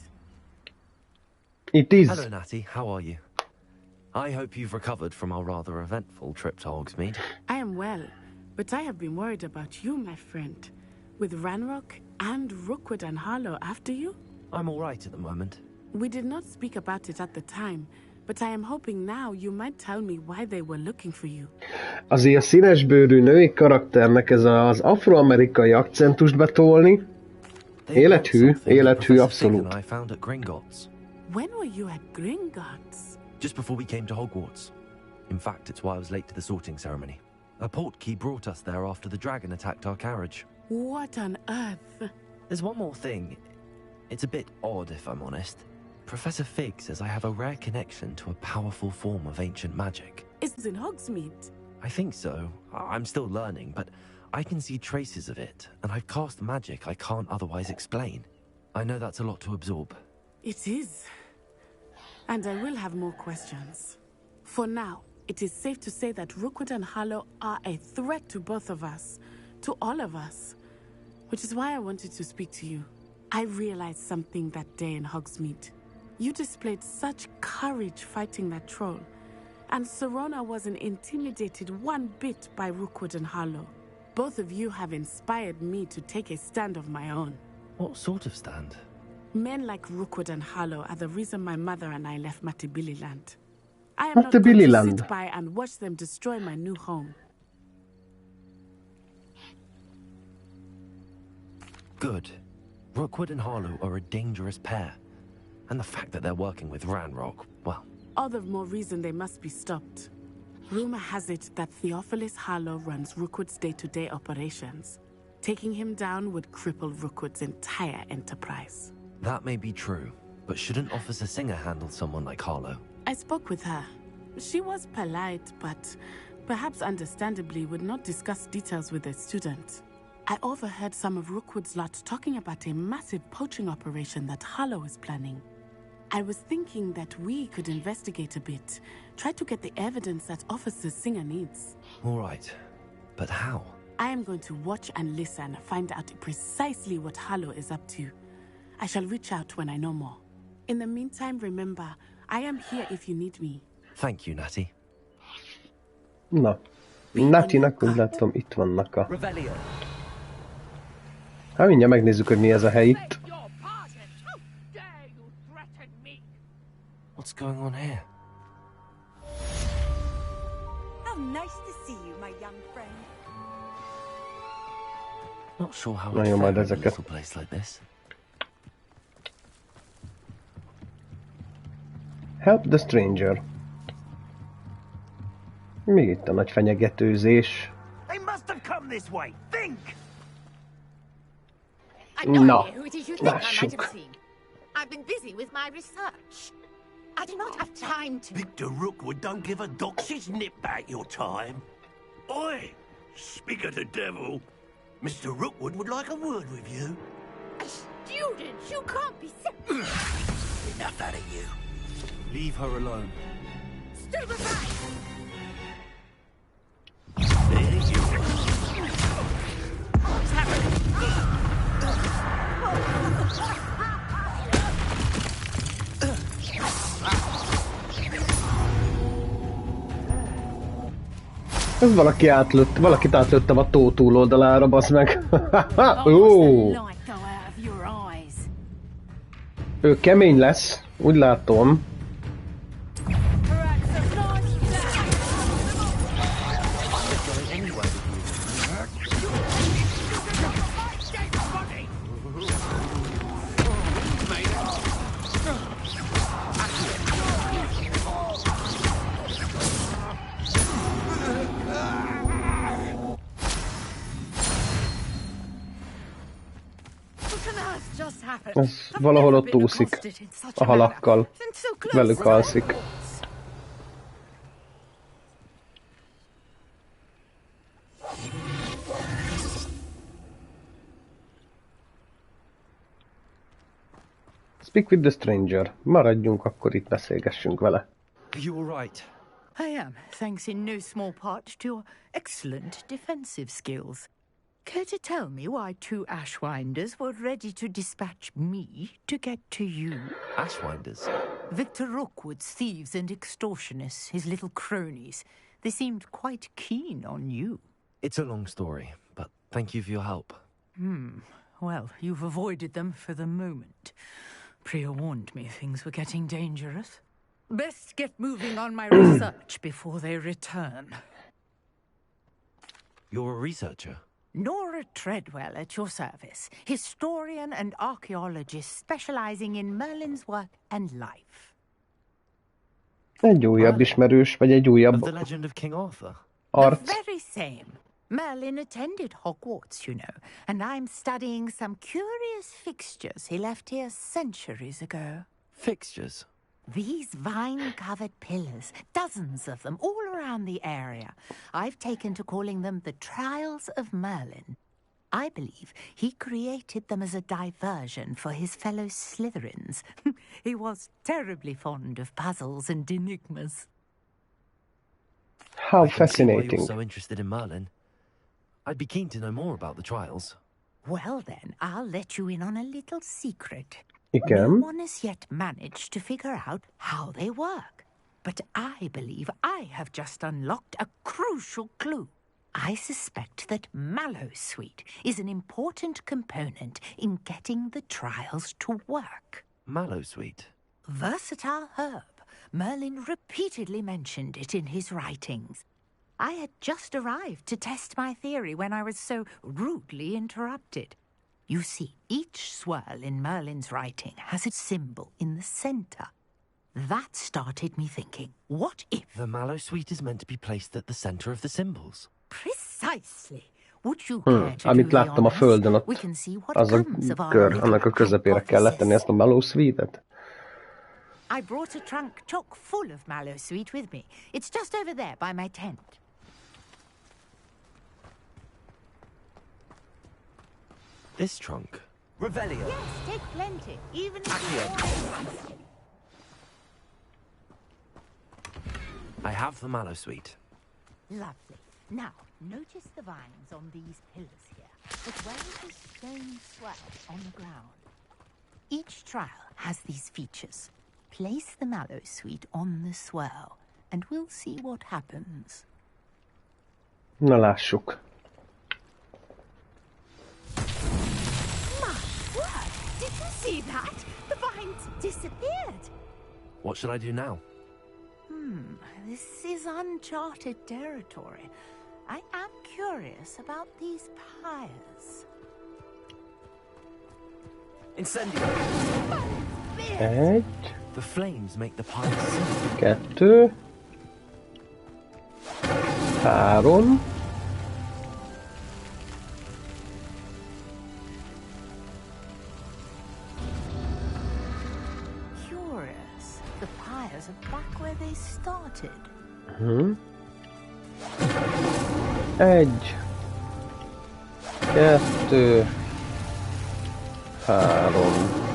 Speaker 1: It is.
Speaker 4: Hello, Natty. How are you? I hope you've recovered from our rather eventful trip to Hogsmeade.
Speaker 18: I am well, but I have been worried about you, my friend. With Ranrock and Rookwood and Harlow after you?
Speaker 4: I'm all right at the moment.
Speaker 18: We did not speak about it at the time, but I am hoping now you might tell me why they were looking for you.
Speaker 1: Azért a színesbőrű női karakternek ez az afroamerikai accentust betolni. Élethű, abszolút.
Speaker 18: When were you at Gringotts?
Speaker 4: Just before we came to Hogwarts. In fact, it's why I was late to the sorting ceremony. A portkey brought us there after the dragon attacked our carriage.
Speaker 18: What on earth?
Speaker 4: There's one more thing. It's a bit odd, if I'm honest. Professor Fig says I have a rare connection to a powerful form of ancient magic.
Speaker 18: It's in Hogsmeade.
Speaker 4: I think so. I'm still learning, but I can see traces of it, and I've cast magic I can't otherwise explain. I know that's a lot to absorb.
Speaker 18: It is. And I will have more questions. For now, it is safe to say that Rookwood and Harlow are a threat to both of us. To all of us. Which is why I wanted to speak to you. I realized something that day in Hogsmeade. You displayed such courage fighting that troll. And Serona wasn't intimidated one bit by Rookwood and Harlow. Both of you have inspired me to take a stand of my own.
Speaker 4: What sort of stand?
Speaker 18: Men like Rookwood and Harlow are the reason my mother and I left Matabeleland. I am not going to sit by and watch them destroy my new home.
Speaker 4: Good. Rookwood and Harlow are a dangerous pair. And the fact that they're working with Ranrock, well...
Speaker 18: All the more reason they must be stopped. Rumor has it that Theophilus Harlow runs Rookwood's day-to-day operations. Taking him down would cripple Rookwood's entire enterprise.
Speaker 4: That may be true, but shouldn't Officer Singer handle someone like Harlow?
Speaker 18: I spoke with her. She was polite, but perhaps understandably would not discuss details with a student. I overheard some of Rookwood's lot talking about a massive poaching operation that Harlow is planning. I was thinking that we could investigate a bit, try to get the evidence that Officer Singer needs.
Speaker 4: All right, but how?
Speaker 18: I am going to watch and listen, find out precisely what Harlow is up to. I shall reach out when I know more. In the meantime, remember, I am here if you need me.
Speaker 4: Thank you, Natty.
Speaker 1: Na, Natinak úgy látom, itt vannak a... Hát mindjárt megnézzük, hogy mi ez a hely itt.
Speaker 4: What's going on here?
Speaker 17: How nice to see you, my young friend.
Speaker 4: Not sure how
Speaker 1: Na jó, majd ezeket.
Speaker 4: a place like this.
Speaker 1: Help the stranger. Még itt a nagy fenyegetőzés.
Speaker 19: They must have come this way. Think.
Speaker 1: Na, lássuk.
Speaker 20: I've been busy with my research. I do not have time to...
Speaker 19: Victor Rookwood don't give a dox's nip back your time. Oi! Speak of the devil. Mr. Rookwood would like a word with you.
Speaker 20: A student? You can't be serious.
Speaker 19: Enough out of you. Leave her alone.
Speaker 20: Stupefy!
Speaker 19: There you go.
Speaker 20: What's happening?
Speaker 1: Ez valakit átlőttem a tó túloldalára, basz meg. Ő kemény lesz, úgy látom. Ez valahol ott úszik a halakkal. Velük alszik. Speak with the stranger. Maradjunk, akkor itt beszélgessünk vele.
Speaker 21: You all right?
Speaker 22: I am, thanks in no small part to your excellent defensive skills. Care to tell me why two Ashwinders were ready to dispatch me to get to you?
Speaker 4: Ashwinders?
Speaker 22: Victor Rookwood's thieves and extortionists, his little cronies. They seemed quite keen on you.
Speaker 4: It's a long story, but thank you for your help.
Speaker 22: Well, you've avoided them for the moment. Priya warned me things were getting dangerous. Best get moving on my research before they return.
Speaker 4: You're a researcher?
Speaker 22: Nora Treadwell at your service, historian and archaeologist specializing in Merlin's work and life.
Speaker 1: Egy újabb ismerős, vagy egy újabb
Speaker 4: The Legend of King Arthur?
Speaker 1: Arc.
Speaker 22: The very same. Merlin attended Hogwarts, you know, and I'm studying some curious fixtures he left here centuries ago.
Speaker 4: Fixtures?
Speaker 22: These vine-covered pillars, dozens of them, all around the area. I've taken to calling them the Trials of Merlin. I believe he created them as a diversion for his fellow Slytherins. He was terribly fond of puzzles and enigmas.
Speaker 1: How fascinating.
Speaker 4: You're so interested in Merlin. I'd be keen to know more about the trials.
Speaker 22: Well then, I'll let you in on a little secret.
Speaker 1: Igen.
Speaker 22: No one has yet managed to figure out how they work. But I believe I have just unlocked a crucial clue. I suspect that Mallowsweet is an important component in getting the trials to work.
Speaker 4: Mallowsweet?
Speaker 22: Versatile herb. Merlin repeatedly mentioned it in his writings. I had just arrived to test my theory when I was so rudely interrupted. You see, each swirl in Merlin's writing has a symbol in the center. That started me thinking, what if...
Speaker 4: The Mallowsweet is meant to be placed at the center of the symbols.
Speaker 22: Precisely. Would you care to
Speaker 1: Amit
Speaker 22: do
Speaker 1: láttam a földön, ott az a kör, annak a közepére kell letenni ezt a Mallowsweetet.
Speaker 22: I brought a trunk chock full of Mallowsweet with me. It's just over there by my tent.
Speaker 4: This trunk?
Speaker 22: Revelio. Yes, take plenty. Even
Speaker 4: I have the Mallowsweet.
Speaker 22: Lovely. Now, notice the vines on these pillars here, as well as the stone swell on the ground. Each trial has these features. Place the Mallowsweet on the swirl, and we'll see what happens.
Speaker 1: Na lássuk.
Speaker 22: See that? The vines disappeared.
Speaker 4: What should I do now?
Speaker 22: This is uncharted territory. I am curious about these pyres.
Speaker 4: Incendio!
Speaker 1: Egy.
Speaker 4: The flames make the pyres sing.
Speaker 1: 2. 3.
Speaker 22: The pyres are back where they started.
Speaker 1: 1. 2. 3.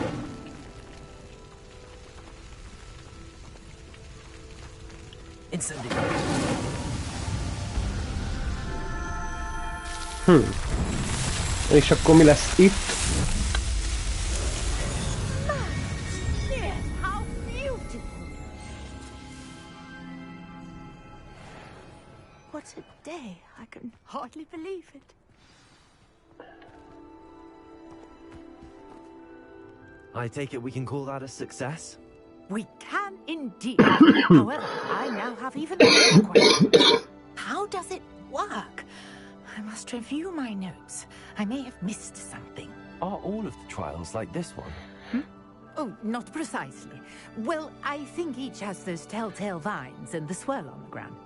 Speaker 4: Incendio!
Speaker 1: És akkor mi lesz itt?
Speaker 22: What a day. I can hardly believe it.
Speaker 4: I take it we can call that a success?
Speaker 22: We can indeed. However, I now have even more questions. How does it work? I must review my notes. I may have missed something.
Speaker 4: Are all of the trials like this one?
Speaker 22: Oh, not precisely. Well, I think each has those telltale vines and the swirl on the ground.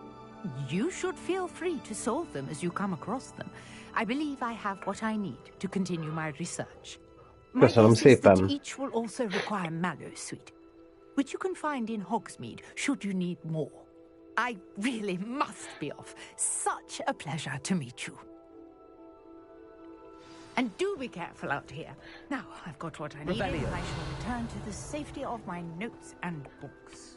Speaker 22: You should feel free to solve them as you come across them. I believe I have what I need to continue my research. My guess is that each will also require mallow sweet, which you can find in Hogsmeade should you need more. I really must be off. Such a pleasure to meet you. And do be careful out here. Now, I've got what I need, and I shall return to the safety of my notes and books.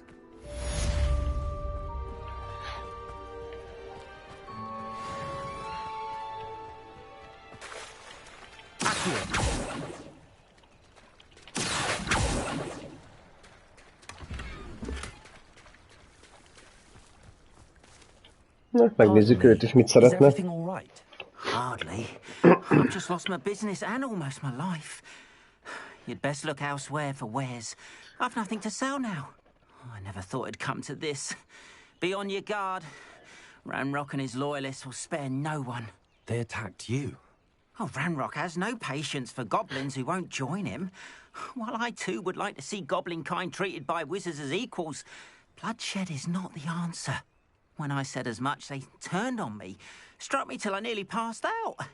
Speaker 1: Na, megnézzük őt is, mit szeretne.
Speaker 3: Hardly. I've just lost my business and almost my life. You'd best look elsewhere for wares. I've nothing to sell now. I never thought it'd come to this. Be on your guard. Ranrock and his loyalists will spare no one.
Speaker 4: They attacked you.
Speaker 3: Oh, Ranrock has no patience for goblins who won't join him. While I too would like to see goblin kind treated by wizards as equals, bloodshed is not the answer. When I said as much, they turned on me, struck me till I nearly passed out.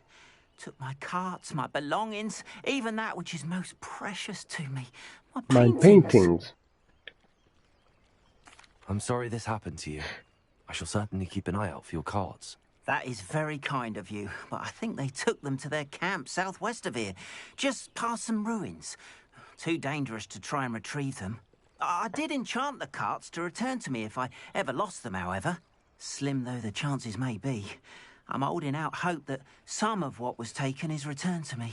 Speaker 3: Took my carts, my belongings, even that which is most precious to me, my paintings.
Speaker 4: I'm sorry this happened to you. I shall certainly keep an eye out for your carts.
Speaker 3: That is very kind of you, but I think they took them to their camp southwest of here, just past some ruins. Too dangerous to try and retrieve them. I did enchant the carts to return to me if I ever lost them, however. Slim though the chances may be, I'm holding out hope that some of what was taken is returned to me.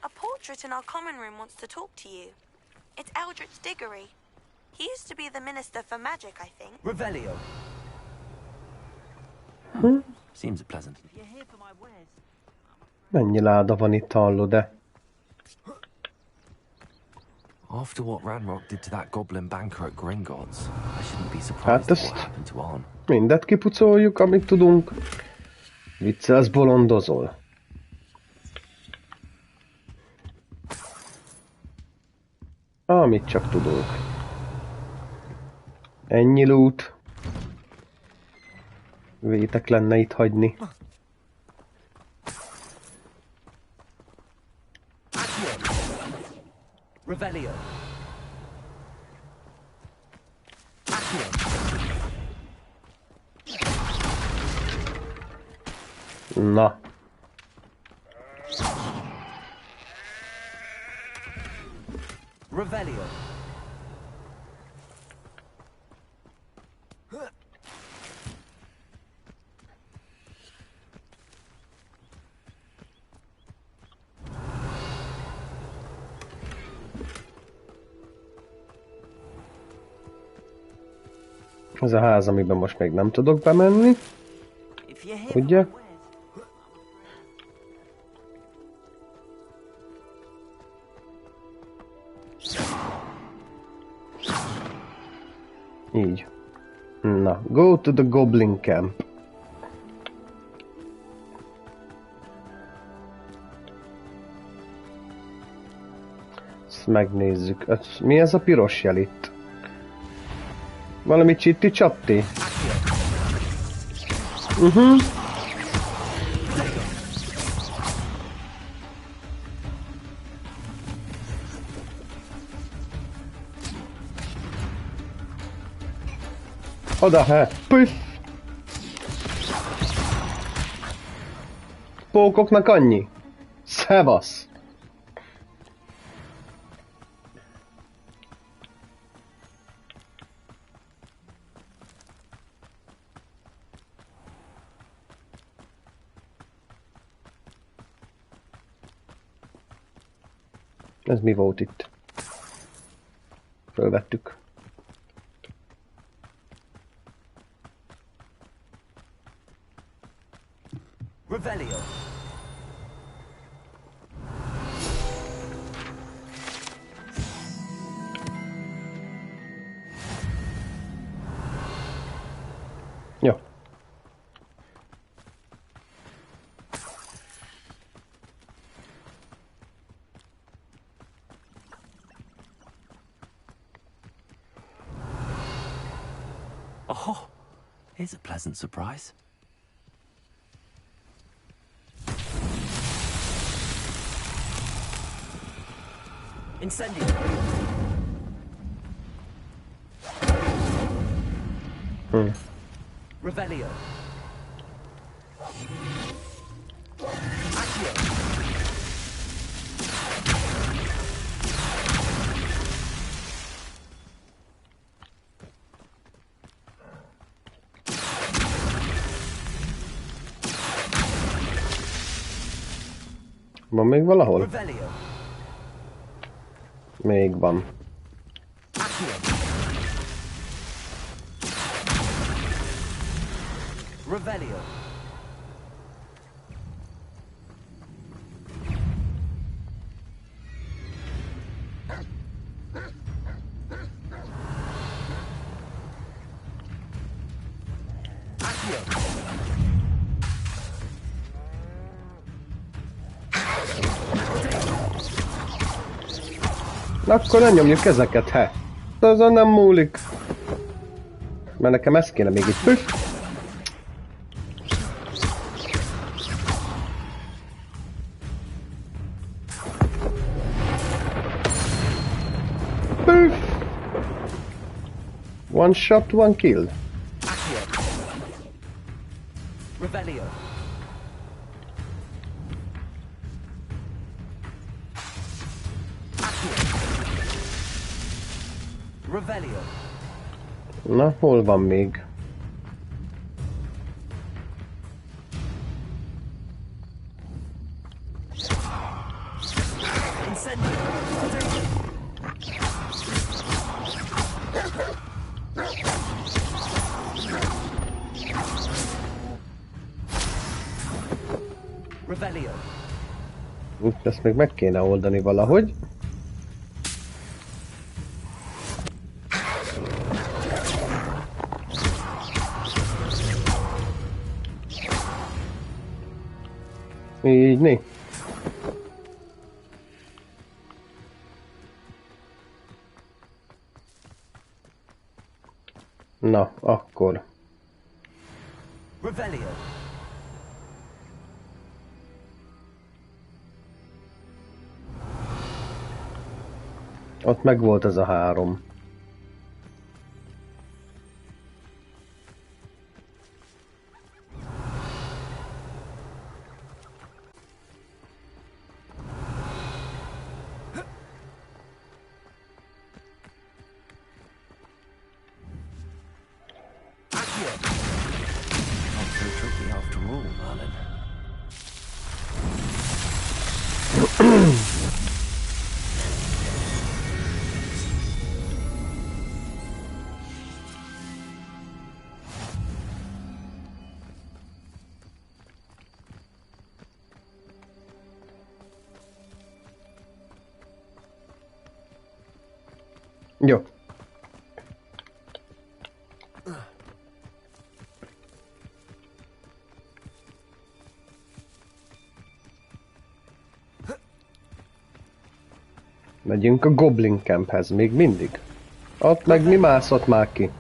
Speaker 10: A portrait in our common room wants to talk to you. It's Eldritch Diggory. He used to be the Minister for Magic, I think.
Speaker 3: Revelio.
Speaker 4: Seems pleasant.
Speaker 1: Mennyi láda van itt, hallod-e?
Speaker 4: After what Ranrock did to that goblin banker at Gringotts, I shouldn't be surprised what happened to Arn.
Speaker 1: Mindet kipucoljuk, amit tudunk. Viccelsz, bolondozol. Amit csak tudunk. Ennyi loot. Vétek lenne itt hagyni.
Speaker 3: Revelio.
Speaker 1: Na.
Speaker 3: Revelio.
Speaker 1: Ez a ház, amiben most még nem tudok bemenni. Ugye? Így. Na, go to the Goblin Camp. Ezt megnézzük. Mi ez a piros jel itt? Valami csitti-csatti? Oda, he! Püff! Pókoknak annyi! Szevasz! Ez mi volt itt? Fölvettük.
Speaker 19: Revelio.
Speaker 1: Jó.
Speaker 4: Oh, here's a pleasant surprise.
Speaker 19: Incendio. Revelio. Accio.
Speaker 1: Van még valahol?
Speaker 19: Revelio.
Speaker 1: Még van.
Speaker 19: Accio. Revelio.
Speaker 1: Akkor ne nyomjuk ezeket, he. De azon nem múlik. Mert nekem ez kéne még itt. Püff. Püff. One shot, one kill.
Speaker 19: Revelio. Revelio.
Speaker 1: Na, hol van még?
Speaker 19: Revelio.
Speaker 1: Ezt még meg kéne oldani valahogy. Így né. Na, akkor.
Speaker 19: Revelio.
Speaker 1: Ott meg volt ez a 3. Jó. Megyünk a Goblin Camphez, még mindig. Ott meg mi mászott már ki?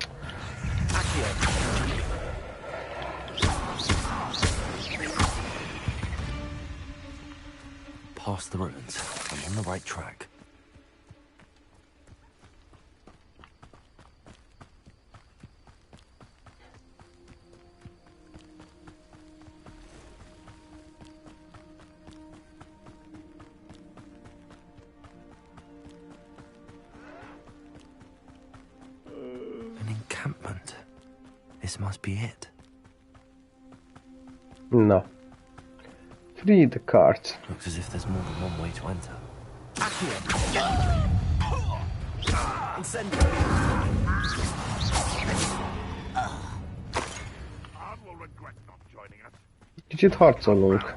Speaker 4: Past the ruins. I'm on the right track. This must be it.
Speaker 1: No. Free the cards.
Speaker 4: Looks as if there's more than one way to enter.
Speaker 1: Kicsit harcolunk.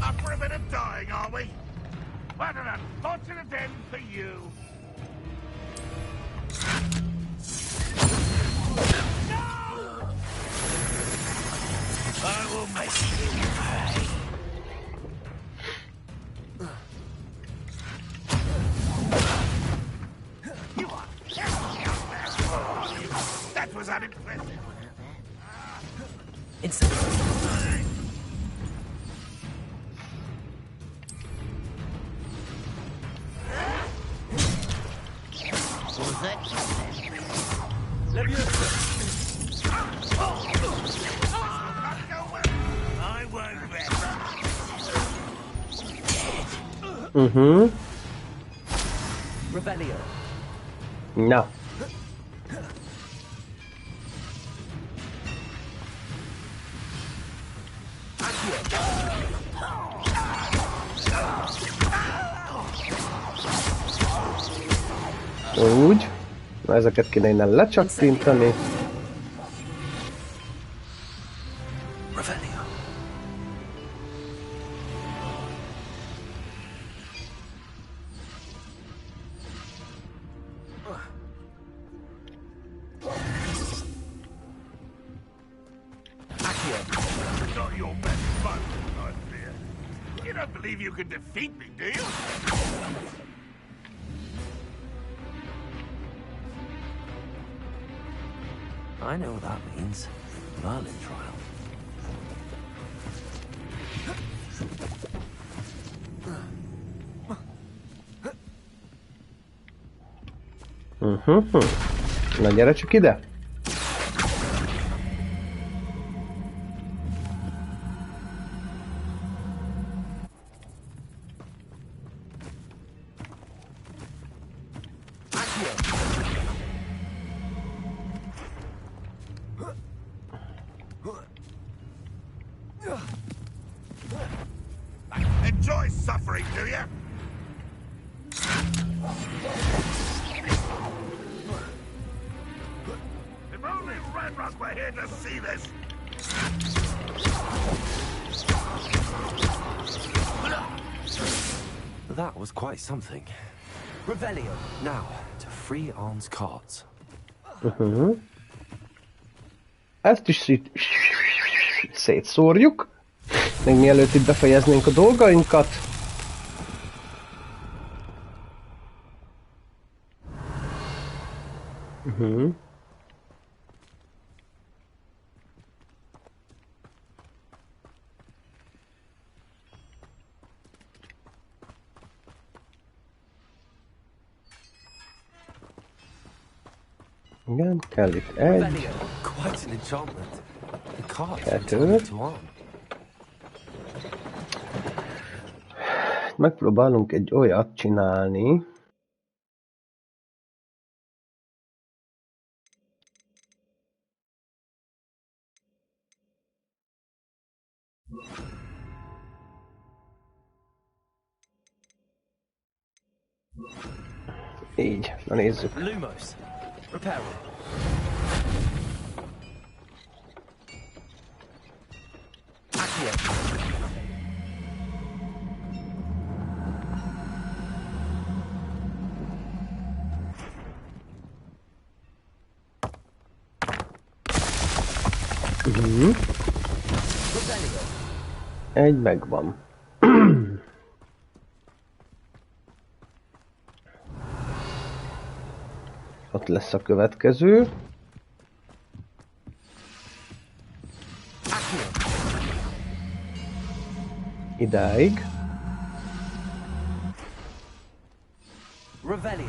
Speaker 19: Up for a bit of dying, are we? What an unfortunate end for you. No! I will make you pay. You are that was unimpressive.
Speaker 1: Mhm.
Speaker 11: Rebellion.
Speaker 1: No. Úgy. Na, ezeket kéne innen lecsattintani.
Speaker 19: Not your best fun, I fear. You don't believe you can defeat me, do you?
Speaker 4: I know what that means. Merlin trial.
Speaker 1: Na gyere csak ide!
Speaker 19: Enjoy suffering, do you? If only Redrock were here to see this.
Speaker 4: That was quite something. Revelio. Now, to free Arn's cards.
Speaker 1: Ezt is szétszórjuk. Még mielőtt itt befejeznénk a dolgainkat. Igen, kell itt egy. Kettő. Megpróbálunk egy olyat csinálni. Így, na nézzük. Egy megvan. Ott lesz a következő. Idáig.
Speaker 4: Revelio.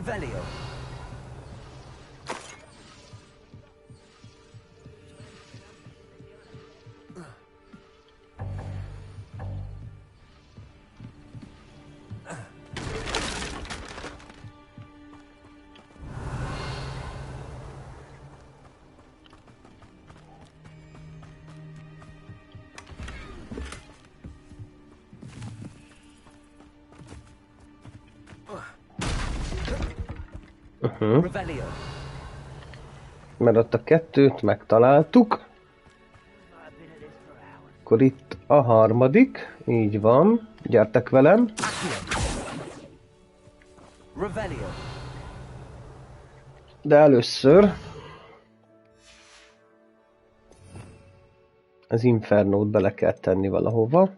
Speaker 4: Revelio.
Speaker 1: Mert ott a kettőt megtaláltuk. Akkor itt a harmadik. Így van. Gyertek velem. De először az infernót bele kell tenni valahova.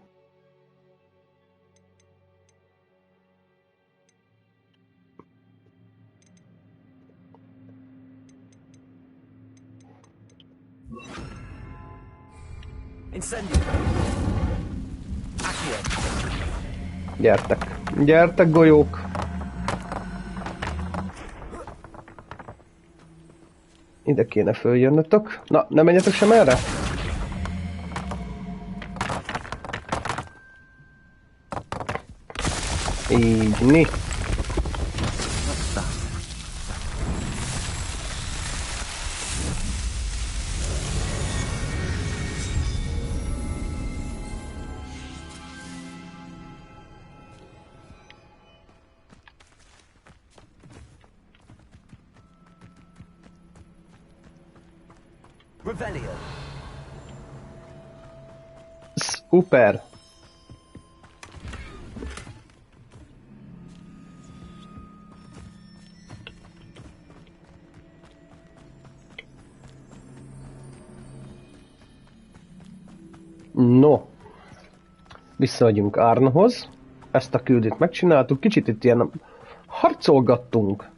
Speaker 1: Gyertek! Gyertek, golyók! Ide kéne följönnötök. Na, ne menjetek sem erre! Így, ni! Szuper! No, visszaadjunk Árnhoz. Ezt a küldőt megcsináltuk. Kicsit itt ilyen harcolgattunk.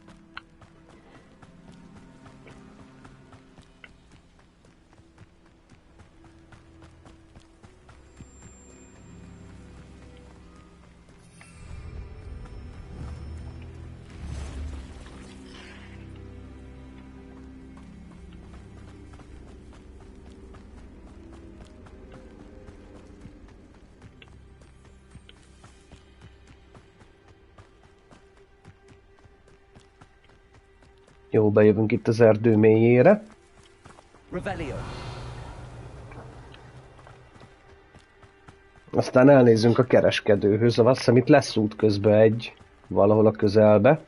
Speaker 1: Jó, bejövünk itt az erdő mélyére. Aztán elnézünk a kereskedőhöz, azt hiszem itt lesz út közben egy, valahol a közelbe.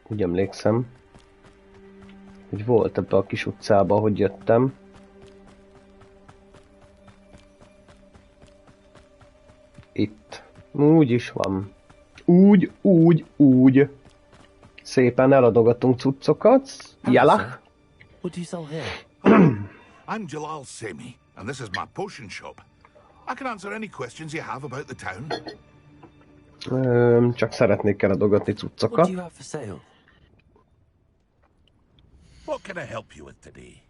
Speaker 1: Úgy emlékszem, hogy volt ebbe a kis utcába, hogy jöttem. Itt. Úgy is van. Úgy. Szépen eladogatunk cuccokat. Jalach.
Speaker 4: What do you sell here?
Speaker 5: I'm Jalal Semi, and this is my potion shop. I can answer any questions you have about the town.
Speaker 1: Csak szeretnék eladogatni cuccokat.
Speaker 4: What do you have for sale?
Speaker 5: What can I help you with today?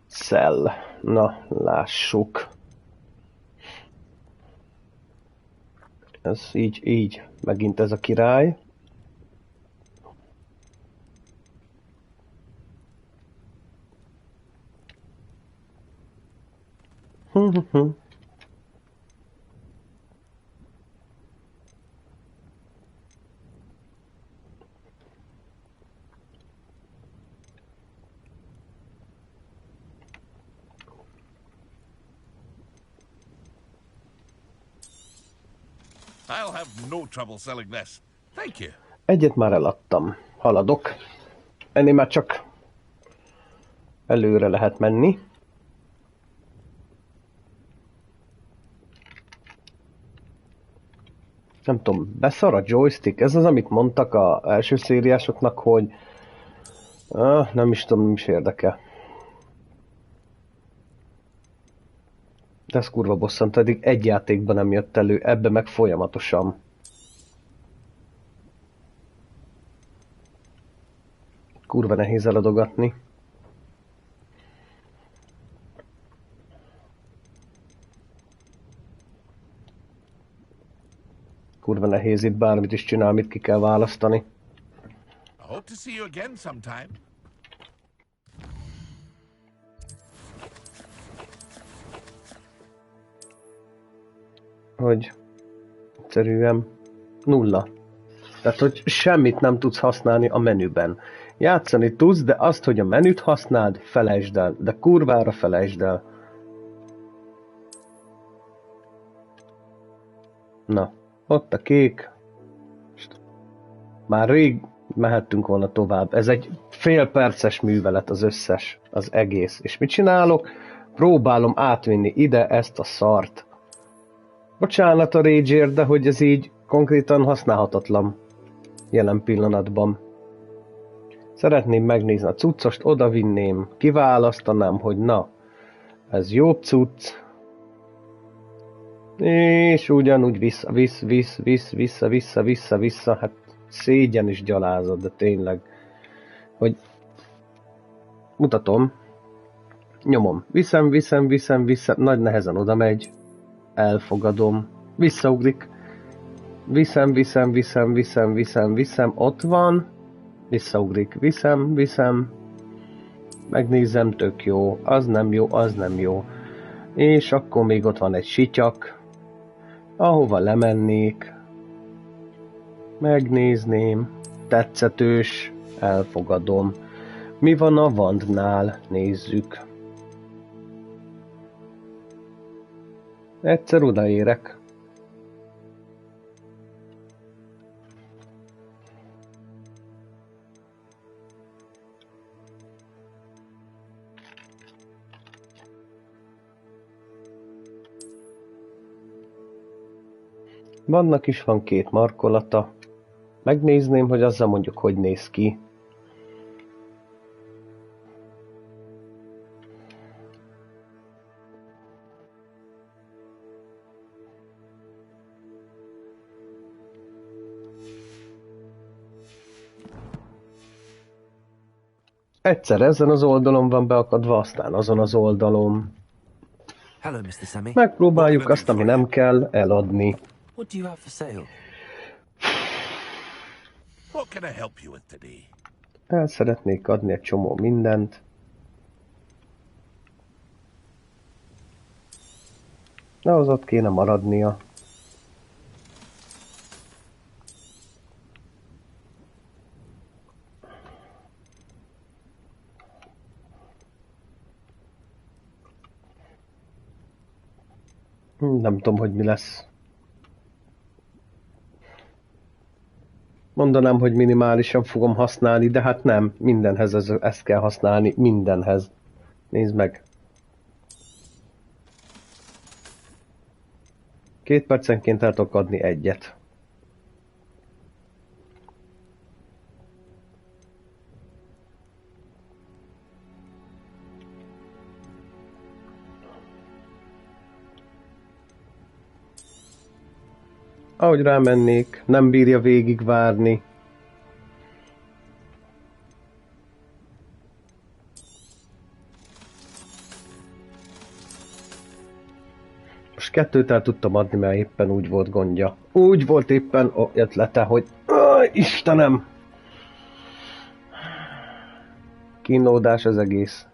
Speaker 1: Sell. Na, lássuk. Ez így. Megint ez a király.
Speaker 5: I'll have no trouble selling this. Thank you.
Speaker 1: Egyet már eladtam. Haladok. Ennél már csak előre lehet menni. Nem tudom, beszar a joystick. Ez az, amit mondtak az első szériásoknak, hogy nem is tudom, nem is érdekel. De ez kurva bosszant, eddig egy játékban nem jött elő, ebbe meg folyamatosan. Kurva nehéz eladogatni. Kurva nehéz itt bármit is csinál, mit ki kell választani.
Speaker 5: I hope to see you again sometime.
Speaker 1: Hogy egyszerűen 0. Tehát, hogy semmit nem tudsz használni a menüben. Játszani tudsz, de azt, hogy a menüt használd, felejtsd el. De kurvára felejtsd el. Na, ott a kék. Már rég mehettünk volna tovább. Ez egy fél perces művelet az összes, az egész. És mit csinálok? Próbálom átvinni ide ezt a szart. Bocsánat a rage-ért, de hogy ez így konkrétan használhatatlan jelen pillanatban. Szeretném megnézni a cuccost, odavinném, kiválasztanám, hogy na, ez jobb cucc. És ugyanúgy vissza, hát szégyen is gyalázat, de tényleg, hogy mutatom, nyomom, viszem, nagy nehezen oda megy, elfogadom, visszaugrik, viszem, ott van, visszaugrik, viszem, megnézem, tök jó, az nem jó, és akkor még ott van egy sityak, ahova lemennék, megnézném, tetszetős, elfogadom. Mi van a Vandnál? Nézzük. Egyszer odaérek. Vannak is van 2 markolata. Megnézném, hogy azzal mondjuk, hogy néz ki. Egyszer ezen az oldalon van beakadva, aztán azon az oldalon.
Speaker 4: Hello, Mr. Semi.
Speaker 1: Megpróbáljuk azt, ami nem kell, eladni.
Speaker 4: What do you have for sale?
Speaker 5: What can I help you with today?
Speaker 1: El szeretnék adni egy csomó mindent. Az ott kéne maradnia. Nem tudom, hogy mi lesz. mondanám, hogy minimálisan fogom használni, de hát nem, mindenhez ezt kell használni, mindenhez. Nézd meg. 2 percenként el tudok adni egyet. Ahogy rámennék, nem bírja végigvárni. Most 2-t el tudtam adni, mert éppen úgy volt gondja. Úgy volt éppen ötlete, hogy Istenem! Kínlódás az egész.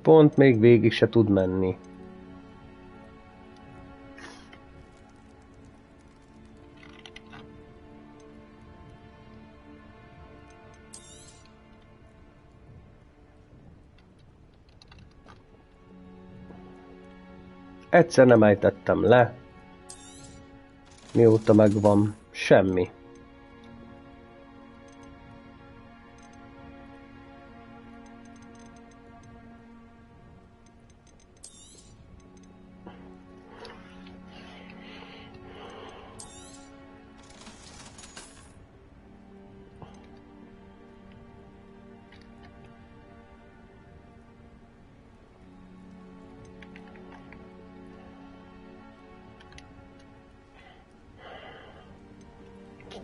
Speaker 1: Pont még végig se tud menni. Egyszer nem ejtettem le. Mióta megvan, semmi.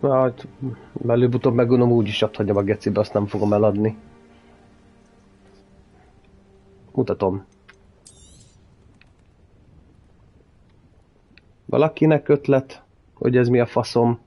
Speaker 1: Hát, előbb-utóbb megunom, úgyis ott hagyom a gecibe, azt nem fogom eladni. Mutatom. Valakinek ötlet, hogy ez mi a faszom?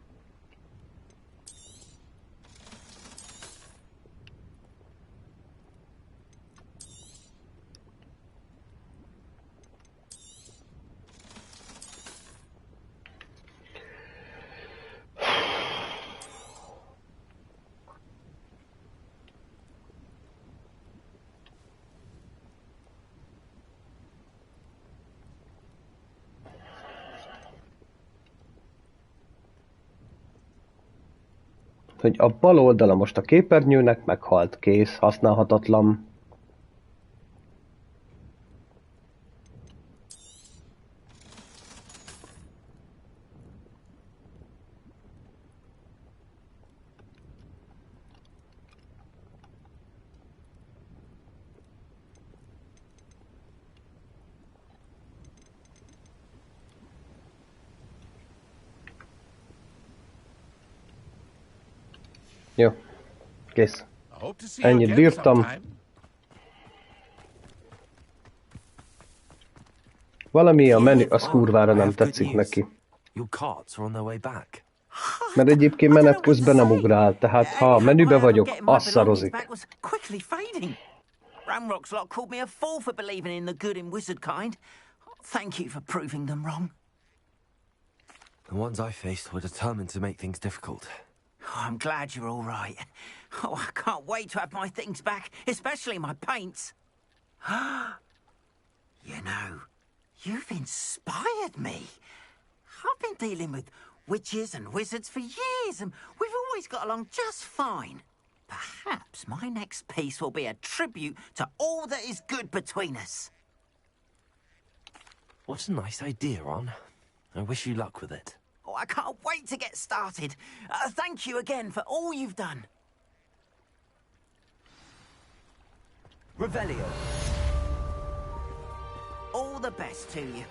Speaker 1: Hogy a bal oldala most a képernyőnek meghalt, kész, használhatatlan. Jó, kész. Ennyit bírtam. Valami a menü, az kurvára nem tetszik neki. Mert egyébként menet közben nem ugrál, tehát ha a menübe vagyok, az szarozik.
Speaker 3: Ramrock's lot called me a fool for believing in the good and wizard kind. Thank you for proving them wrong.
Speaker 4: The ones I faced were determined to make things difficult.
Speaker 3: Oh, I'm glad you're all right. Oh, I can't wait to have my things back, especially my paints. You know, you've inspired me. I've been dealing with witches and wizards for years, and we've always got along just fine. Perhaps my next piece will be a tribute to all that is good between us.
Speaker 4: What a nice idea, Ron. I wish you luck with it.
Speaker 3: Oh, I can't wait to get started. Thank you again for all you've done.
Speaker 4: Revelio.
Speaker 3: All the best to you.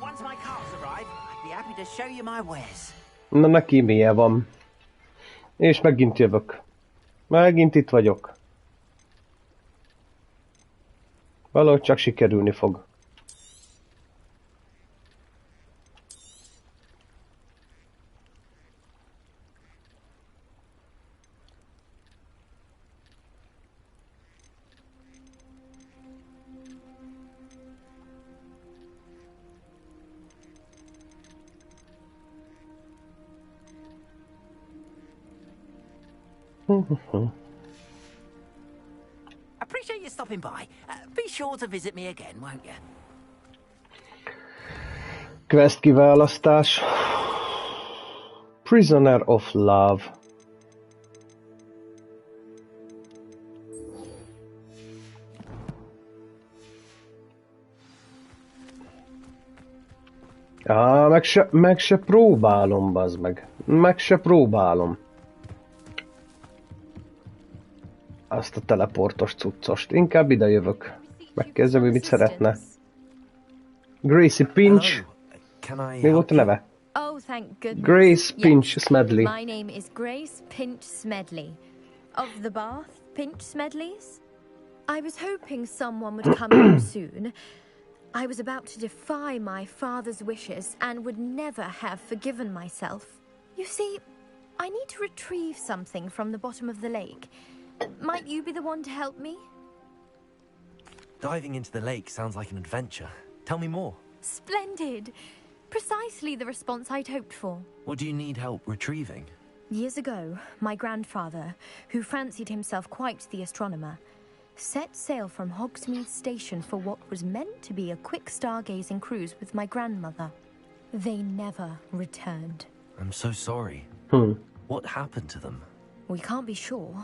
Speaker 3: Once my cars arrive, I'd be happy to show you my wares.
Speaker 1: Na, neki milyen van. És megint jövök. Megint itt vagyok. Valahogy csak sikerülni fog.
Speaker 3: Appreciate you stopping by. Be sure to visit me again, won't you?
Speaker 1: Quest kiválasztás. Prisoner of Love. Meg se próbálom, bazd meg. Meg se próbálom. Azt a teleportos cuccost. Inkább ide jövök. Megkezdem, hogy mit szeretne. Gracie Pinch. Mi volt a neve?
Speaker 15: Oh, thank goodness.
Speaker 1: Grace Pinch Smedley.
Speaker 15: My name is Grace Pinch Smedley. Of the Bath Pinch Smedleys? I was hoping someone would come in soon. I was about to defy my father's wishes and would never have forgiven myself. You see, I need to retrieve something from the bottom of the lake. Might you be the one to help me?
Speaker 4: Diving into the lake sounds like an adventure. Tell me more.
Speaker 15: Splendid. Precisely the response I'd hoped for.
Speaker 4: What do you need help retrieving?
Speaker 15: Years ago, my grandfather, who fancied himself quite the astronomer, set sail from Hogsmeade Station for what was meant to be a quick stargazing cruise with my grandmother. They never returned.
Speaker 4: I'm so sorry. What happened to them?
Speaker 15: We can't be sure.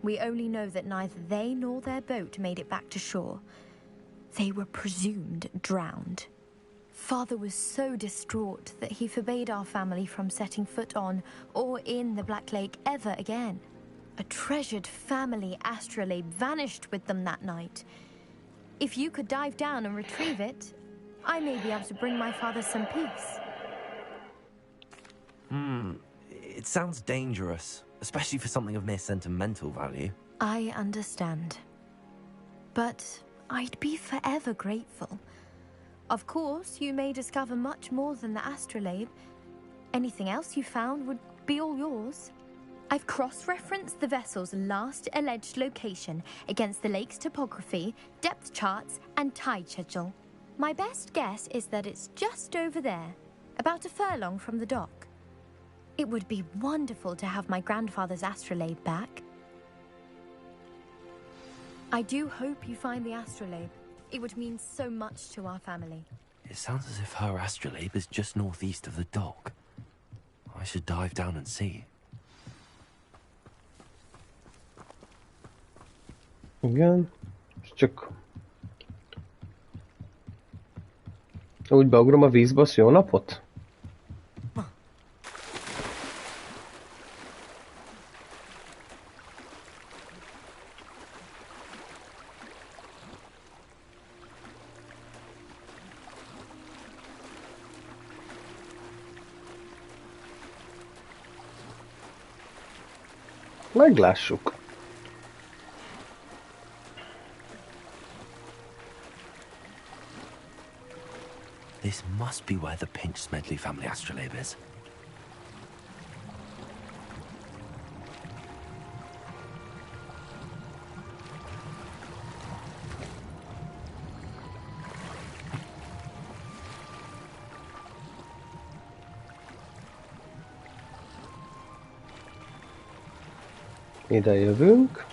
Speaker 15: We only know that neither they nor their boat made it back to shore. They were presumed drowned. Father was so distraught that he forbade our family from setting foot on or in the Black Lake ever again. A treasured family astrolabe vanished with them that night. If you could dive down and retrieve it, I may be able to bring my father some peace.
Speaker 4: It sounds dangerous, especially for something of mere sentimental value.
Speaker 15: I understand. But I'd be forever grateful. Of course, you may discover much more than the astrolabe. Anything else you found would be all yours. I've cross-referenced the vessel's last alleged location against the lake's topography, depth charts, and tide schedule. My best guess is that it's just over there, about a furlong from the dock. It would be wonderful to have my grandfather's astrolabe back. I do hope you find the astrolabe. It would mean so much to our family.
Speaker 4: It sounds as if her astrolabe is just northeast of the dock. I should dive down and see.
Speaker 1: Igen, csak úgy beugrom a vízbe, az jó napot? Meglássuk.
Speaker 4: This must be where the Pinch Smedley family astrolabe is.
Speaker 1: Ide jövünk.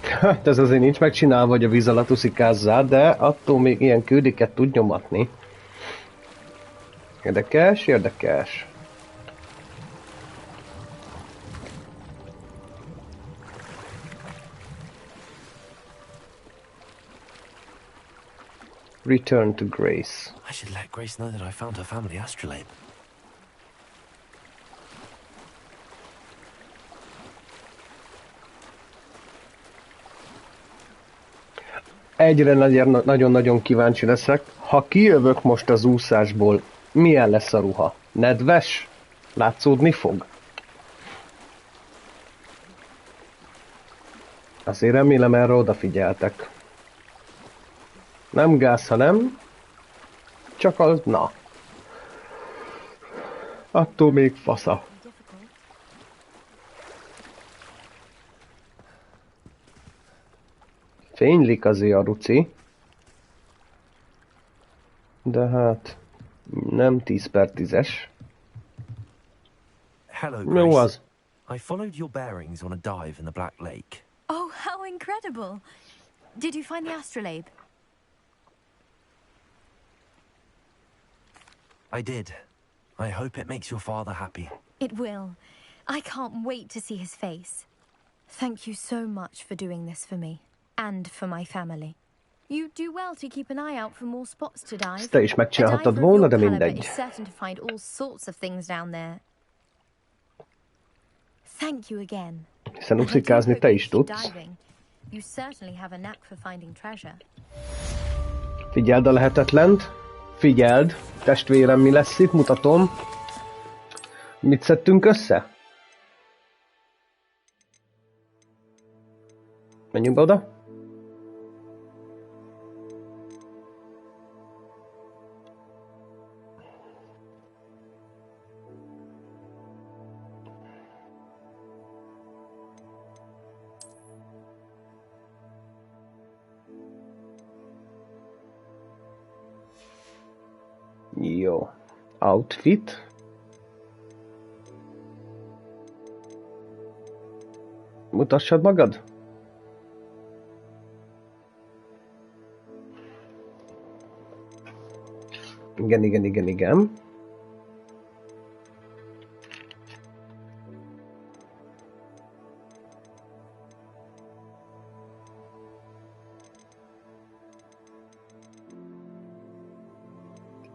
Speaker 1: Hát ez azért nincs megcsinálva, hogy a víz alatt uszikázzál, de attól még ilyen küldiket tud nyomatni. Érdekes, érdekes. Return to Grace.
Speaker 4: I should let Grace know that I found her family astrolabe.
Speaker 1: Egyre nagyon-nagyon kíváncsi leszek. Ha kijövök most az úszásból, milyen lesz a ruha? Nedves? Látszódni fog? Azért remélem, erre odafigyeltek. Nem gáz, hanem csak az, na. Attól még fasza. Fénylik azért a ruci. De hát nem 10/10-es.
Speaker 4: Hello, Grace.
Speaker 1: Jó az.
Speaker 4: I followed your bearings on a dive in the Black Lake.
Speaker 15: Oh, how incredible! Did you find the astrolabe?
Speaker 4: I did. I hope it makes your father happy.
Speaker 15: It will. I can't wait to see his face. Thank you so much for doing this for me. And for my family. You do well to keep an eye out for more spots to dive.
Speaker 1: Te is megcsinálhattad volna, de mindegy.
Speaker 15: Is certain to find all sorts of things down there. Thank you again.
Speaker 1: Hiszen uszikázni te is tudsz.
Speaker 15: You certainly have a knack for finding treasure.
Speaker 1: Figyeld a lehetetlent. Figyeld, testvérem, mi lesz itt, mutatom. Mit szedtünk össze? Menjünk be oda. Jó. Outfit. Mutassad magad? Igen.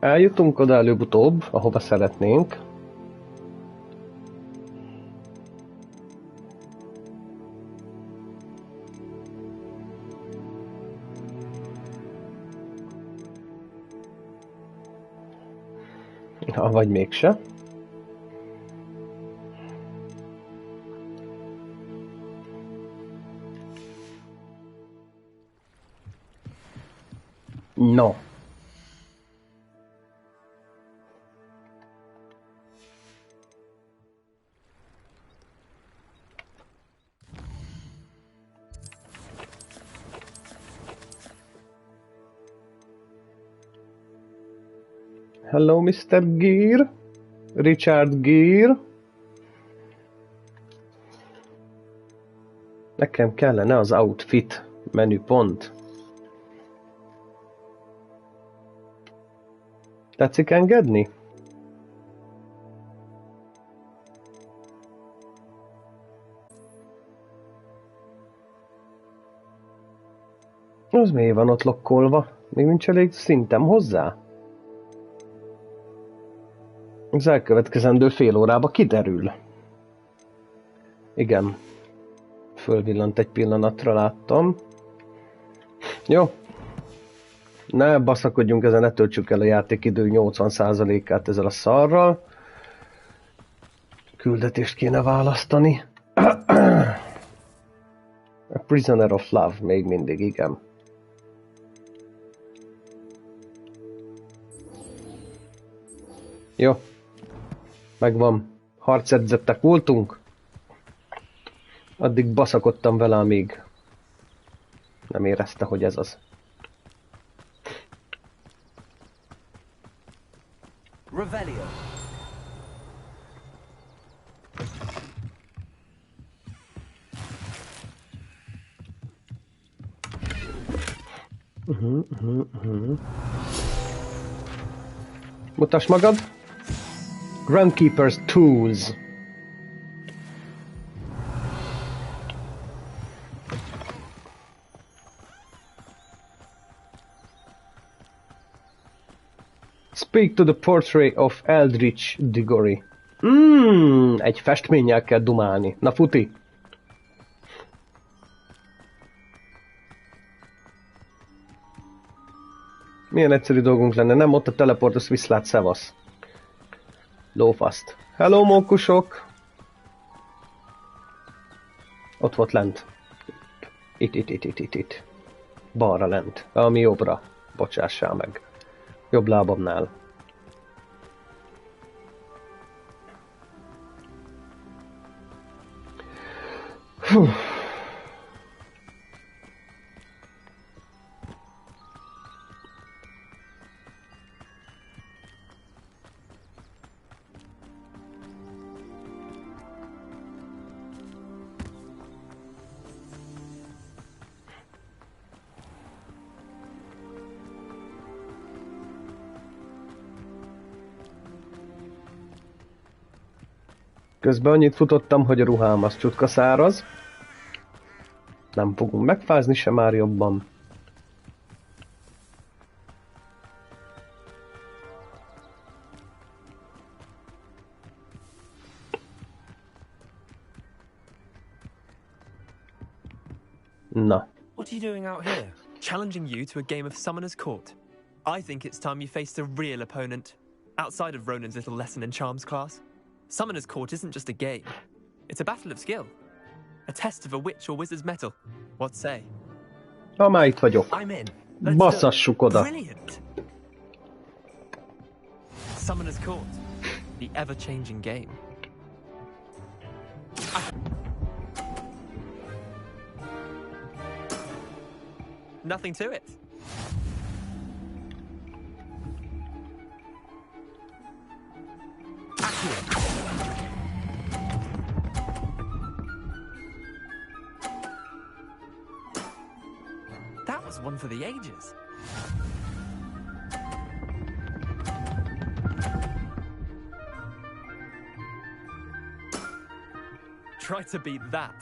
Speaker 1: Eljutunk oda előbb-utóbb, ahova szeretnénk. Vagy mégse. No. Hello, Mr. Gear. Richard Gear. Nekem kellene az outfit menüpont. Tetszik engedni? Az miért van ott lokkolva? Még nincs elég szintem hozzá? Az elkövetkezendő fél órába kiderül. Igen. Fölvillant egy pillanatra, láttam. Jó. Ne baszakodjunk ezen, ne töltsük el a játékidő 80%-át ezzel a szarral. Küldetést kéne választani. A Prisoner of Love, még mindig, igen. Jó. Megvan. Harcedzettek voltunk. Addig baszakodtam vele, amíg nem érezte, hogy ez az.
Speaker 4: Revelio.
Speaker 1: Mutass magad. Groundkeeper's Tools. Speak to the portrait of Eldritch Diggory. Egy festménnyel kell dumálni. Na futi! Milyen egyszerű dolgunk lenne, nem? Ott a teleport, azt viszlát, szevasz. Lófaszt. Hello, mókusok! Ott volt lent. Itt. Balra lent. Ami jobbra. Bocsássál meg. Jobb lábamnál. Közben annyit futottam, hogy a ruhám az csutka száraz. Nem fogunk megfázni se már jobban. Na.
Speaker 11: What are you doing out here? Challenging you to a game of Summoner's Court. I think it's time you faced a real opponent. Outside of Ronan's little lesson in charms class. Summoner's Court isn't just a game. It's a battle of skill. A test of a witch or wizard's mettle. What say?
Speaker 1: Ha már itt vagyok. Basszassuk oda.
Speaker 11: Brilliant. Summoner's Court. The ever-changing game. Nothing to it. That was one for the ages. Try to beat that.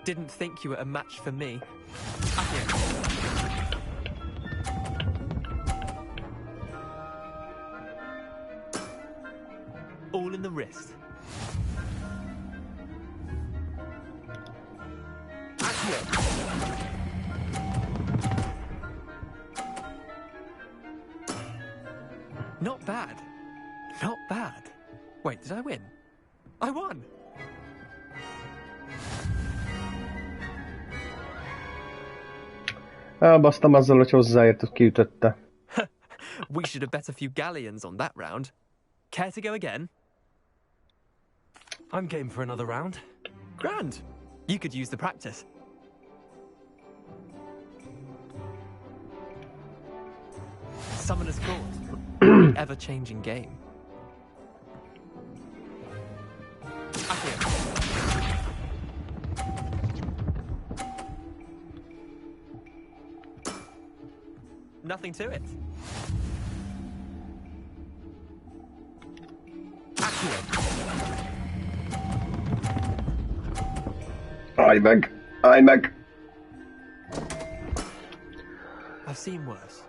Speaker 11: Didn't think you were a match for me. All in the wrist. Not bad. Not bad. Wait, did I win? I won!
Speaker 1: Elbasztam azzal, hogy hozzáért, kiütötte.
Speaker 11: We should have bet a few galleons on that round. Care to go again?
Speaker 4: I'm game for another round.
Speaker 11: Grand. You could use the practice. Summoner's Court. The ever-changing game. Nothing to it.
Speaker 1: Állj meg! Állj meg!
Speaker 11: I've seen worse.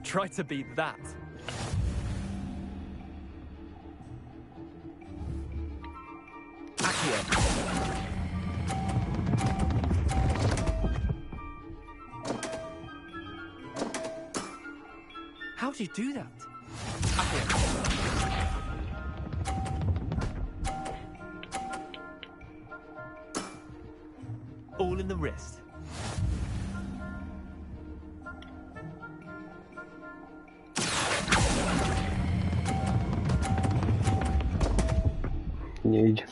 Speaker 11: Try to beat that. How do you do that? All in the wrist.
Speaker 1: Így.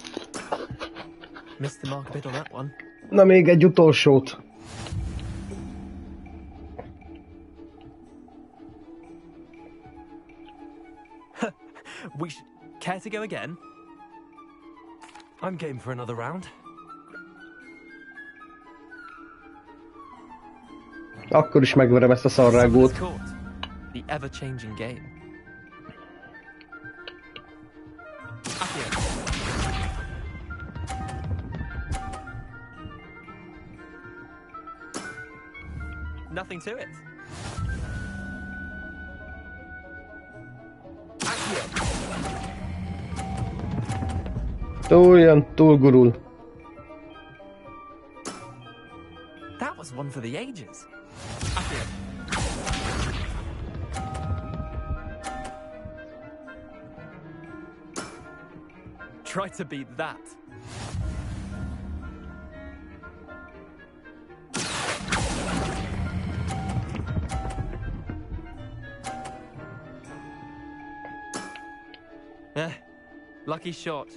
Speaker 11: Missed the mark a bit on that one.
Speaker 1: Na még egy utolsót.
Speaker 11: Care to go again?
Speaker 4: I'm game for another round.
Speaker 1: Akkor is megverem ezt a szarrágót.
Speaker 11: The ever-changing game. Nothing to it.
Speaker 1: Túl gurul.
Speaker 11: That was one for the ages. Try to beat that. Lucky shot.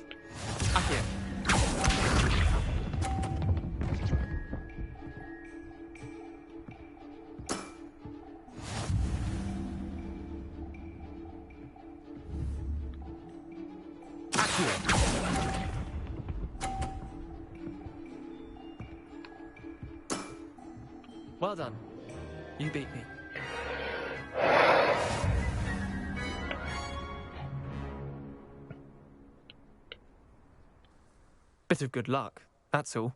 Speaker 11: Well done. You beat me. Bit of good luck, that's all.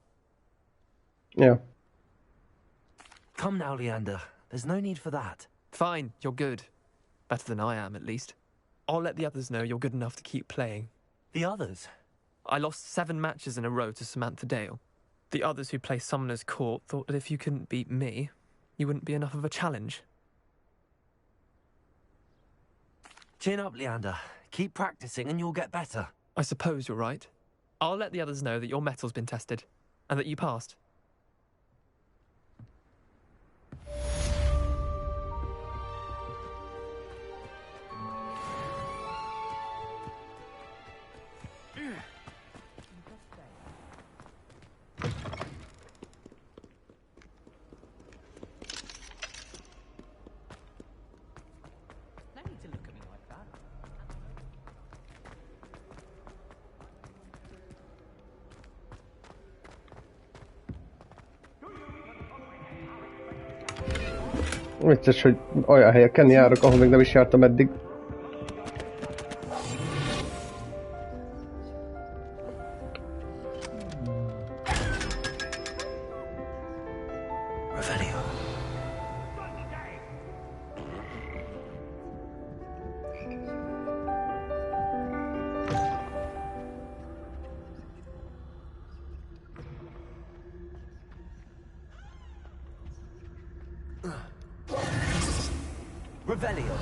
Speaker 1: Yeah.
Speaker 4: Come now, Leander. There's no need for that.
Speaker 11: Fine, you're good. Better than I am, at least. I'll let the others know you're good enough to keep playing.
Speaker 4: The others?
Speaker 11: I lost 7 matches in a row to Samantha Dale. The others who play Summoner's Court thought that if you couldn't beat me, you wouldn't be enough of a challenge.
Speaker 4: Chin up, Leander. Keep practicing and you'll get better.
Speaker 11: I suppose you're right. I'll let the others know that your metal's been tested, and that you passed.
Speaker 1: Vicces, hogy olyan helyeken járok, ahol még nem is jártam eddig.
Speaker 4: Revelio.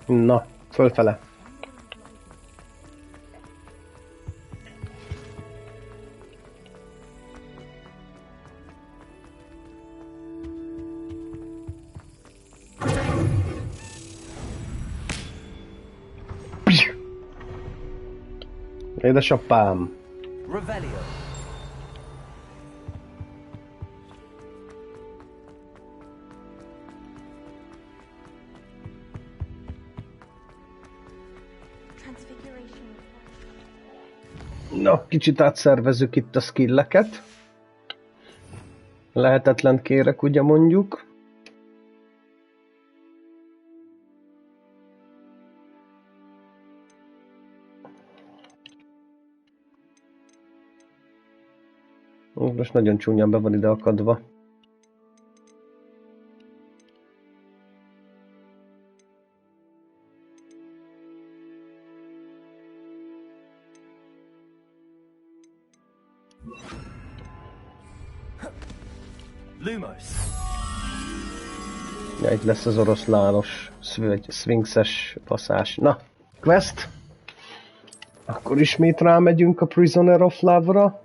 Speaker 1: Na, fölfele. Édesapám.
Speaker 4: Revelio.
Speaker 1: Na, kicsit átszervezzük itt a skilleket. Lehetetlen kérek, ugye mondjuk. Most nagyon csúnyán be van ide akadva.
Speaker 4: Lumos.
Speaker 1: Ja, itt lesz az oroszlános, szfinxes passzás. Na, quest. Akkor ismét rámegyünk a Prisoner of Love-ra.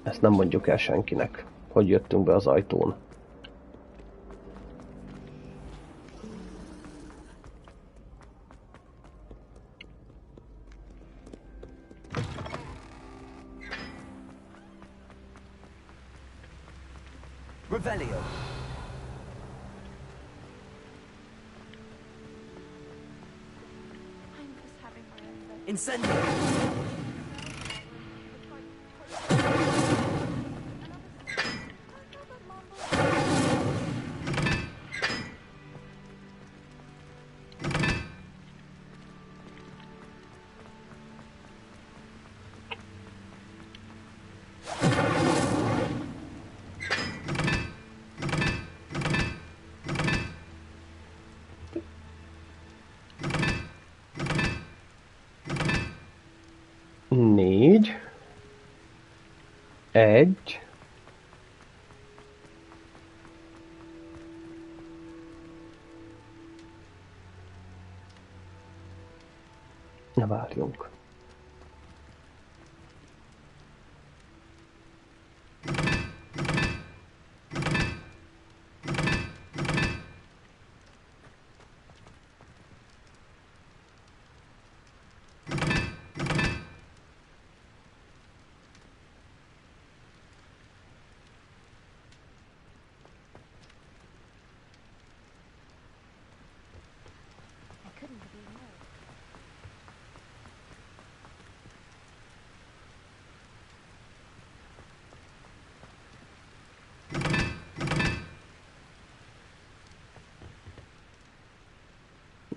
Speaker 1: Ezt nem mondjuk el senkinek, hogy jöttünk be az ajtón.
Speaker 4: Revelio. Incendio.
Speaker 1: 1. Ne várjunk.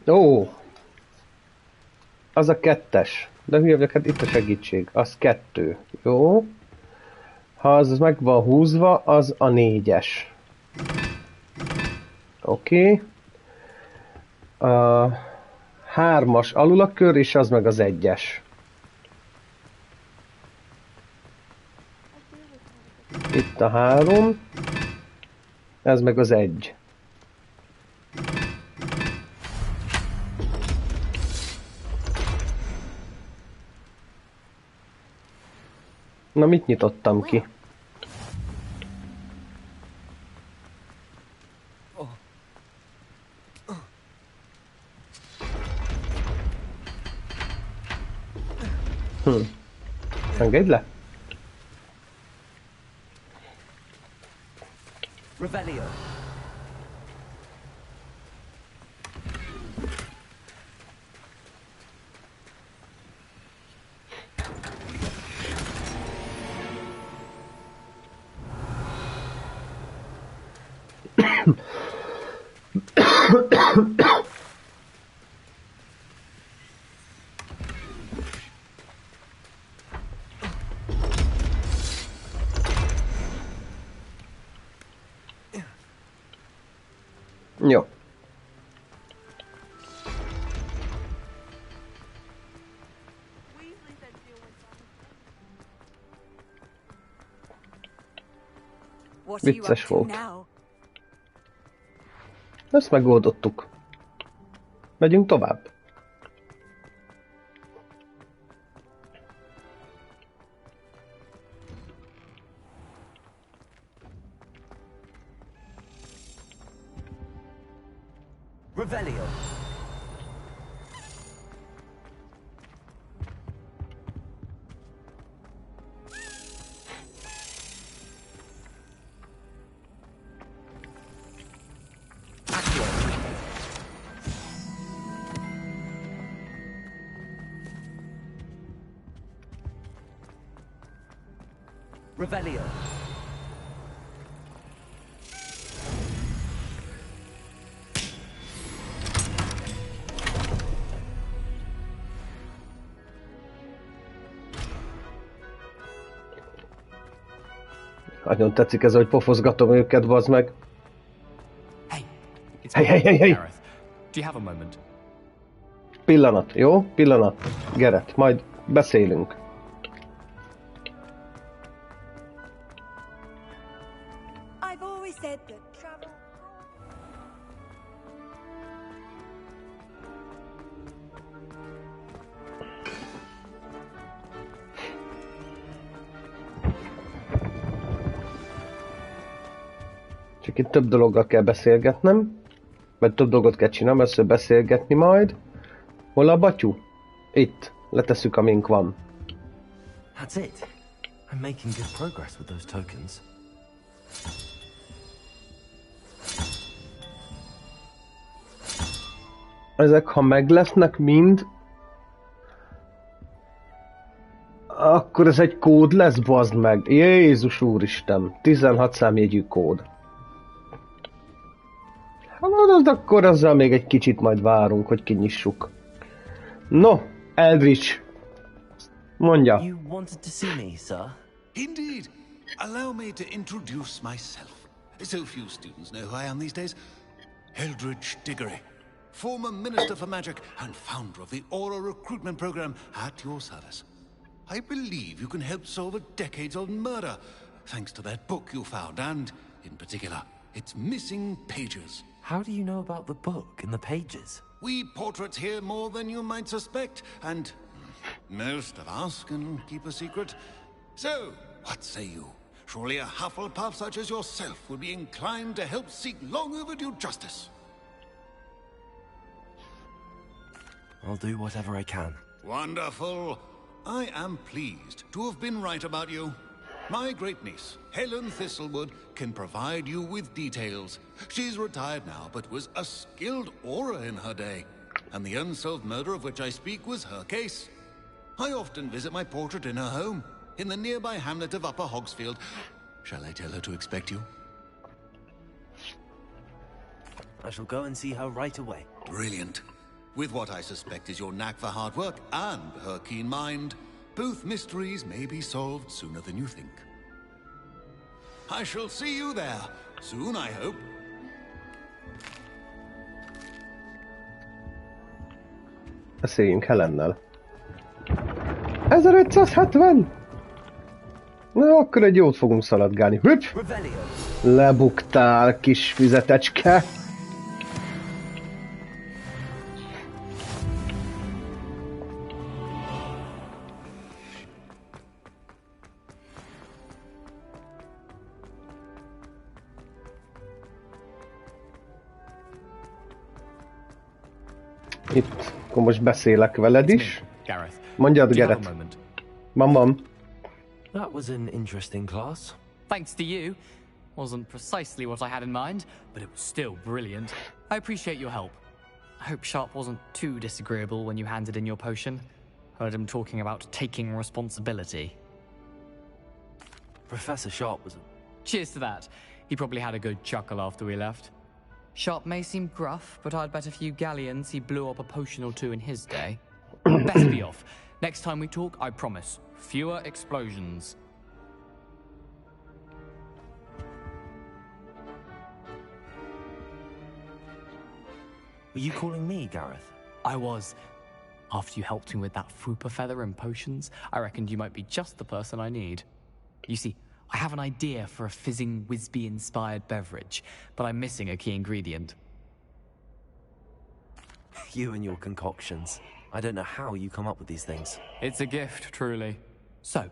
Speaker 1: Ó! Az a 2-es. De hülye vagyok, hát itt a segítség. Az 2. Jó. Ha az meg van húzva, az a 4-es. Oké. A 3-as alul a kör, és az meg az 1-es. Itt a 3. Ez meg az 1. Na, mit nyitottam ki? Engedj le?
Speaker 13: Revelio.
Speaker 1: Jó. Vicces volt. Ezt megoldottuk. Megyünk tovább.
Speaker 13: Revelio. Revelio.
Speaker 1: Nagyon tetszik ez, hogy pofozgatom őket, bazd meg. Hey. Pillanat, jó? Pillanat. Gerett, majd beszélünk. Csak itt több dologgal kell beszélgetnem. Vagy több dolgot kell csinálnom, először beszélgetni majd. Hol a batyú? Itt. Letesszük, amink van.
Speaker 4: That's it. I'm making good progress with those tokens.
Speaker 1: Ezek, ha meg lesznek mind, akkor ez egy kód lesz, bazd meg. Jézus úristen. 16 számjegyű kód. Hát akkor azzal még egy kicsit majd várunk, hogy kinyissuk. No, Eldridge. Mondja.
Speaker 4: You wanted to see me, sir?
Speaker 2: Indeed. Allow me to introduce myself. So few students know who I am these days. Eldridge Diggory, former Minister for Magic and founder of the Aura Recruitment Program at your service. I believe you can help solve a decades-old murder, thanks to that book you found, and, in particular, its missing pages.
Speaker 4: How do you know about the book and the pages?
Speaker 2: We portraits hear more than you might suspect, and most of us can keep a secret. So, what say you? Surely a Hufflepuff such as yourself would be inclined to help seek long overdue justice.
Speaker 4: I'll do whatever I can.
Speaker 2: Wonderful. I am pleased to have been right about you. My great-niece, Helen Thistlewood, can provide you with details. She's retired now, but was a skilled aura in her day. And the unsolved murder of which I speak was her case. I often visit my portrait in her home, in the nearby hamlet of Upper Hogsfield. Shall I tell her to expect you?
Speaker 4: I shall go and see her right away.
Speaker 2: Brilliant. With what I suspect is your knack for hard work and her keen mind, both mysteries may be solved sooner than you think. I shall see you there, soon I hope.
Speaker 1: Beszéljünk Helennel. 1570! Na, akkor egy jót fogunk szaladgálni. Hüpp! Lebuktál, kis fizetecske! Itt, akkor most beszélek veled is. Mondjad, Gareth. Mam.
Speaker 4: That was an interesting class.
Speaker 14: Thanks to you. Wasn't precisely what I had in mind, but it was still brilliant. I appreciate your help. I hope Sharp wasn't too disagreeable when you handed in your potion. Heard him talking about taking responsibility.
Speaker 4: Professor Sharp was...
Speaker 14: Cheers to that. He probably had a good chuckle after we left. Sharp may seem gruff, but I'd bet a few galleons he blew up a potion or two in his day. Best be off. Next time we talk, I promise, fewer explosions.
Speaker 4: Were you calling me, Gareth?
Speaker 14: I was. After you helped me with that Fupa feather and potions, I reckoned you might be just the person I need. You see, I have an idea for a fizzing Wisby-inspired beverage, but I'm missing a key ingredient.
Speaker 4: You and your concoctions. I don't know how you come up with these things.
Speaker 14: It's a gift, truly. So,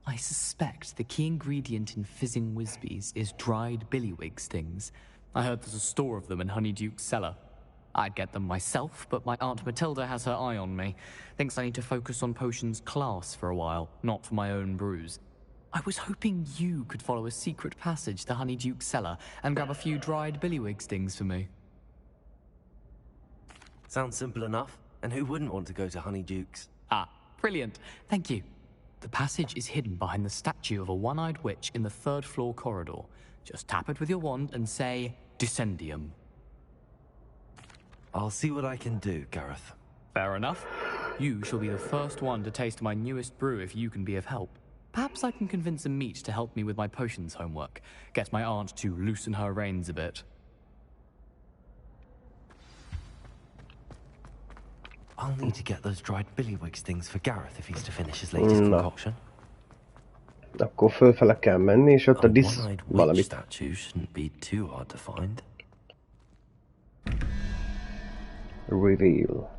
Speaker 14: I suspect the key ingredient in fizzing Wisbies is dried billywig stings. I heard there's a store of them in Honeyduke's cellar. I'd get them myself, but my Aunt Matilda has her eye on me. Thinks I need to focus on potions class for a while, not for my own brews. I was hoping you could follow a secret passage to Honeyduke's cellar and grab a few dried billywig stings for me.
Speaker 4: Sounds simple enough. And who wouldn't want to go to Honeyduke's?
Speaker 14: Ah, brilliant. Thank you. The passage is hidden behind the statue of a one-eyed witch in the third-floor corridor. Just tap it with your wand and say, Descendium.
Speaker 4: I'll see what I can do, Gareth.
Speaker 14: Fair enough. You shall be the first one to taste my newest brew if you can be of help. Perhaps I can convince a meat to help me with my potions homework. Get my aunt to loosen her reins a bit.
Speaker 4: I'll need to get those dried billywig stings for Gareth if he's to finish his latest concoction.
Speaker 1: Akkor fölfele kell menni, és ott a valamit.
Speaker 4: Statue shouldn't be too hard to find.
Speaker 1: Reveal.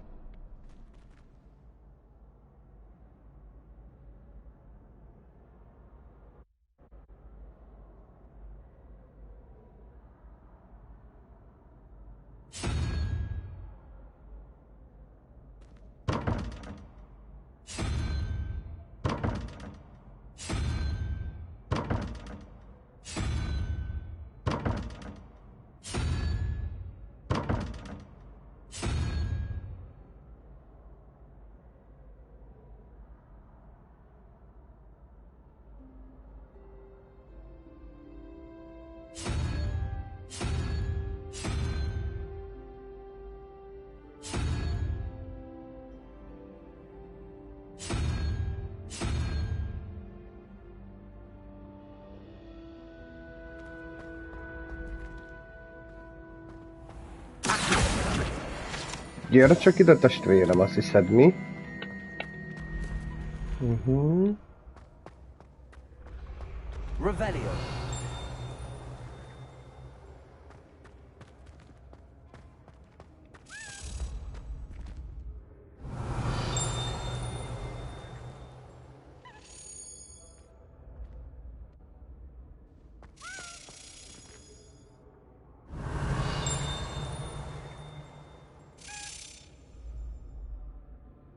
Speaker 1: Gyere csak ide, testvérem, azt hiszed mi?
Speaker 4: Revelio.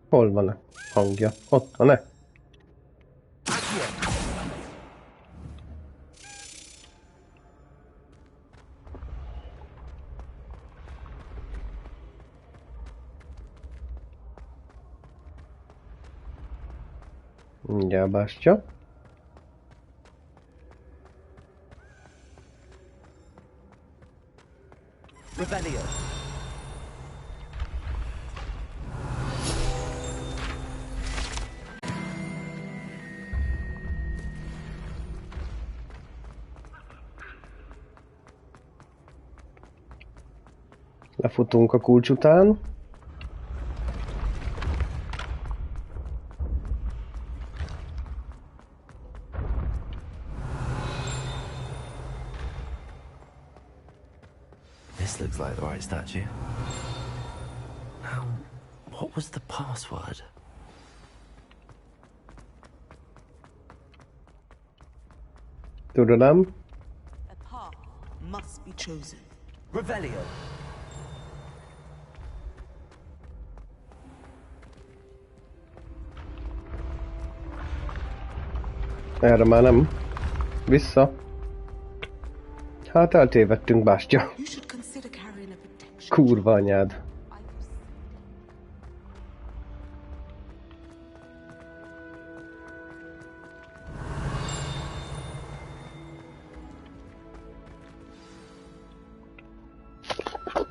Speaker 1: Hol van a hangja? Ott van-e? Mindjárt bástya.
Speaker 4: Revelio.
Speaker 1: Lefutunk a kulcs után.
Speaker 4: This looks like the right statue. Now, what was the password?
Speaker 1: Tudom.
Speaker 16: A path must be chosen.
Speaker 4: Revelio.
Speaker 1: Erre már nem. Vissza. Hát eltévedtünk, bástya. Kurva anyád.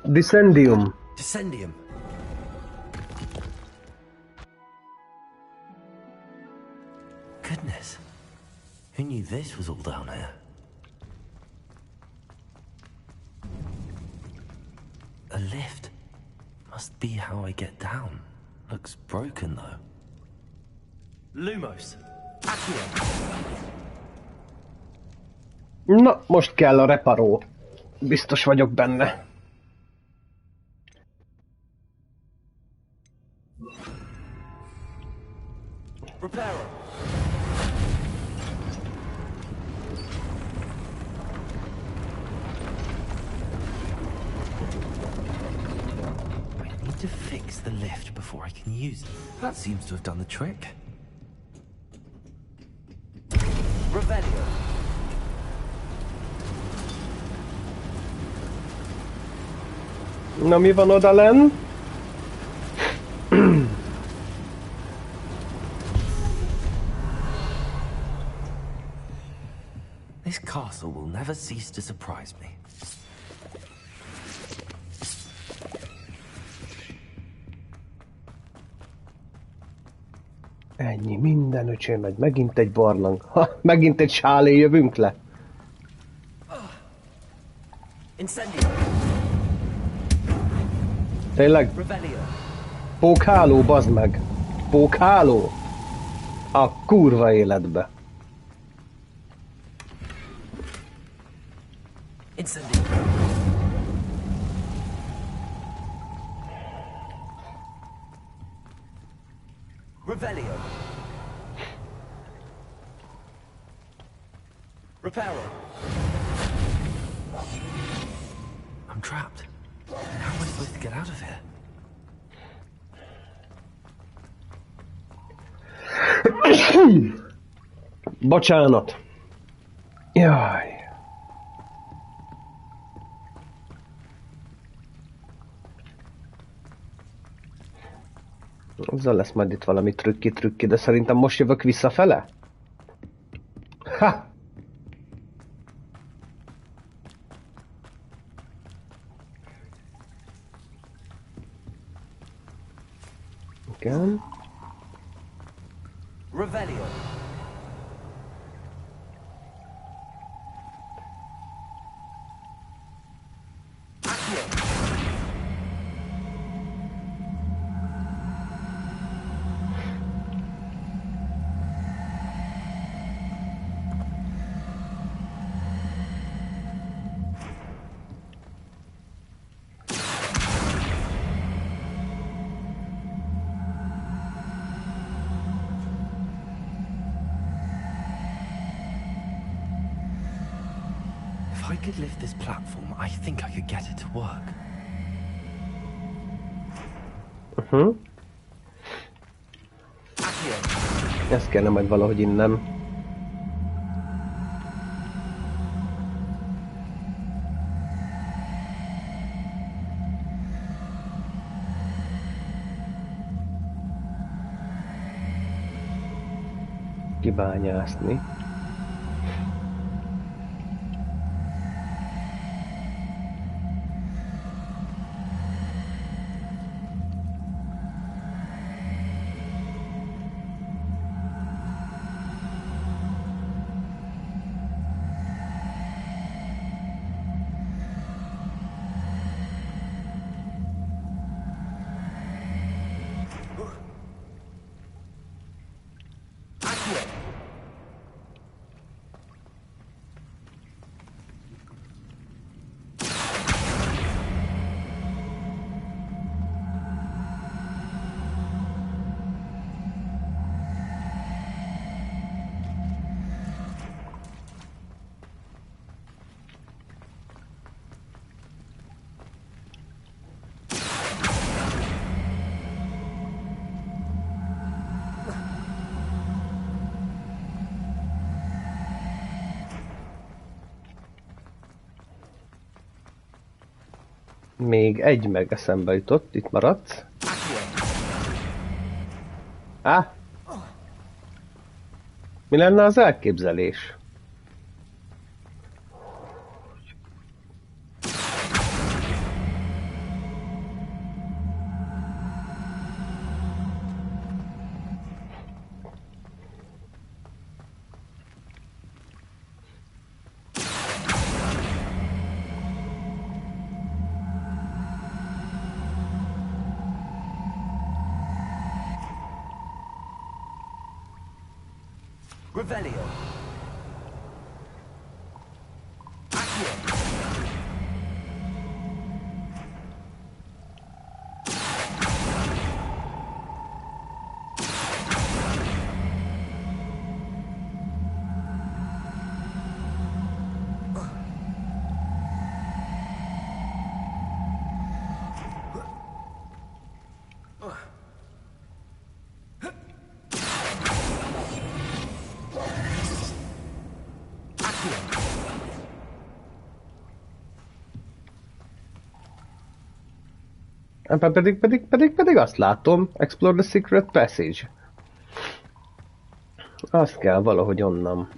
Speaker 1: Descendium.
Speaker 4: Descendium. Goodness. Who knew this was all down here? A lift. Must be how I get down. Looks broken though. Lumos. Accio.
Speaker 1: Na, most kell a reparó. Biztos vagyok benne.
Speaker 4: Reparo. I need to fix the lift before I can use it. That seems to have done the trick. Revelio.
Speaker 1: Na, mi van oda lenn?
Speaker 4: This castle will never cease to surprise me.
Speaker 1: Ennyi, minden öcsém megy. Megint egy barlang. Ha, megint egy sálé jövünk le. Tényleg? Pókháló, bazd meg. Pókháló. A kurva életbe.
Speaker 4: Incendio. Revelio. Reparo. I'm trapped. How am I supposed to get out of here?
Speaker 1: Bocsánat. Jaj. Azzal lesz majd itt valami trükki, de szerintem most jövök visszafele? Ha! Igen.
Speaker 4: Revelio. could lift this platform, I think I could get it to work.
Speaker 1: Ezt kellene majd valahogy innen. Kibányászni. Még egy meg eszembe jutott, itt maradsz. Mi lenne az elképzelés?
Speaker 19: Revelio. Pedig azt látom. Explore the secret passage. Azt kell valahogy onnan.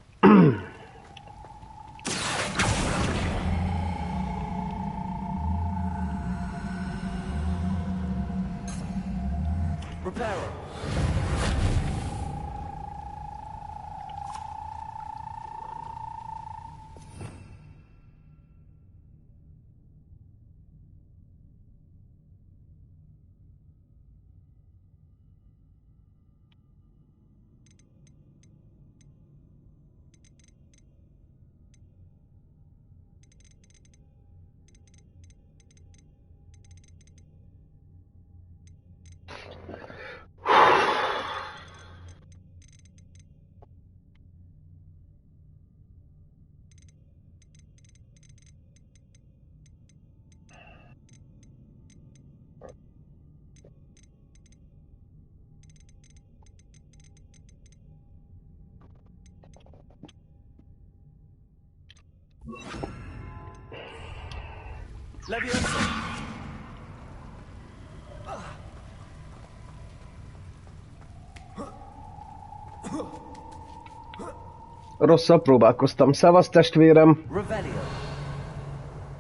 Speaker 19: Rosszal próbálkoztam. Szevasz, testvérem!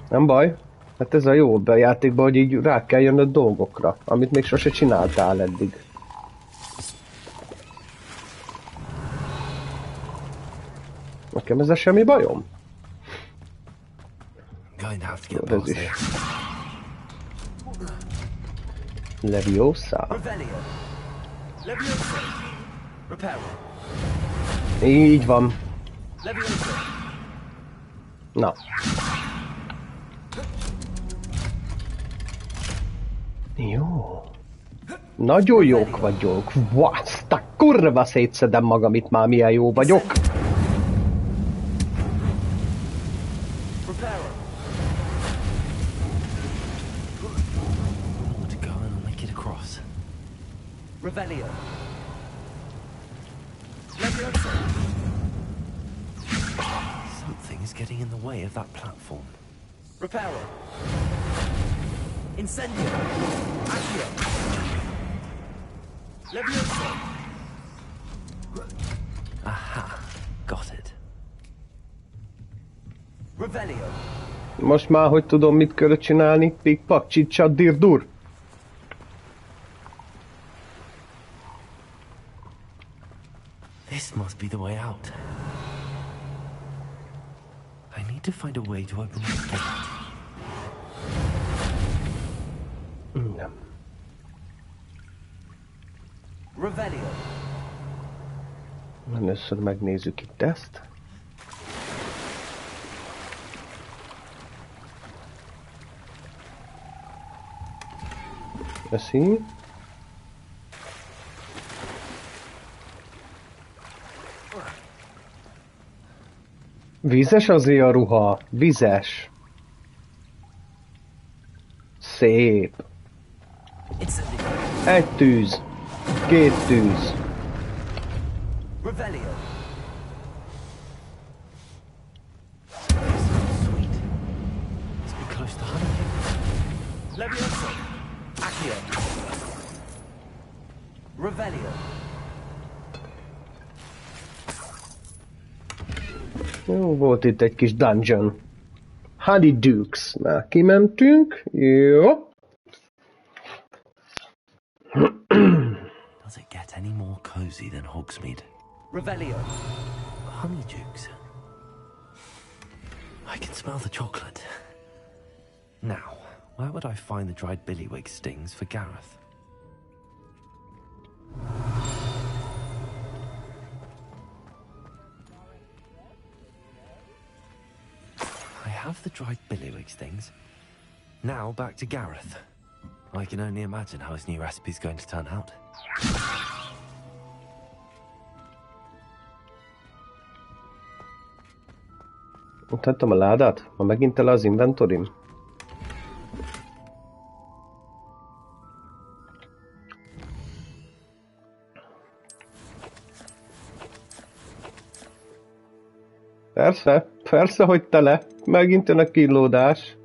Speaker 19: Nem baj. Hát ez a jó a játékban, hogy így rá kell jönnöd dolgokra, amit még sose csináltál eddig. Nekem ezzel semmi bajom? Ez is. Leviosa. Így van. Na. Jó. Nagyon jók vagyok. Azt a kurva szétszedem magam itt már, milyen jó vagyok.
Speaker 4: Revelio. Something's getting in the way of that platform. Reparo. Incendio. Accio. Levioso. Aha. Got it. Revelio.
Speaker 1: Most már hogy tudom, mit kell csinálni? Pikpak, csicsat, dirdur.
Speaker 4: This must be the way out. I need to find a way to open the gate.
Speaker 1: Nem.
Speaker 4: Revelio.
Speaker 1: Először megnézzük itt ezt. Köszi. Vízes azért a ruha. Vizes. Szép. Egy tűz. Két tűz.
Speaker 4: Revelio. Must be close to honey. Levioso. Accio. Revelio.
Speaker 1: Jó, volt itt egy kis dungeon. Honey Dukes. Na, kimentünk. Jó.
Speaker 4: Does it get any more cozy than Hogsmeade? Revelio. Honeydukes. I can smell the chocolate. Now, where would I find the dried billywig stings for Gareth? I have the dried billywig stings. Now back to Gareth. I can only imagine how his new recipe's going to turn out.
Speaker 1: Mutattam a ládát? Ma megint tele az inventorim? Persze, persze, hogy tele. Megint jön a kínlódás.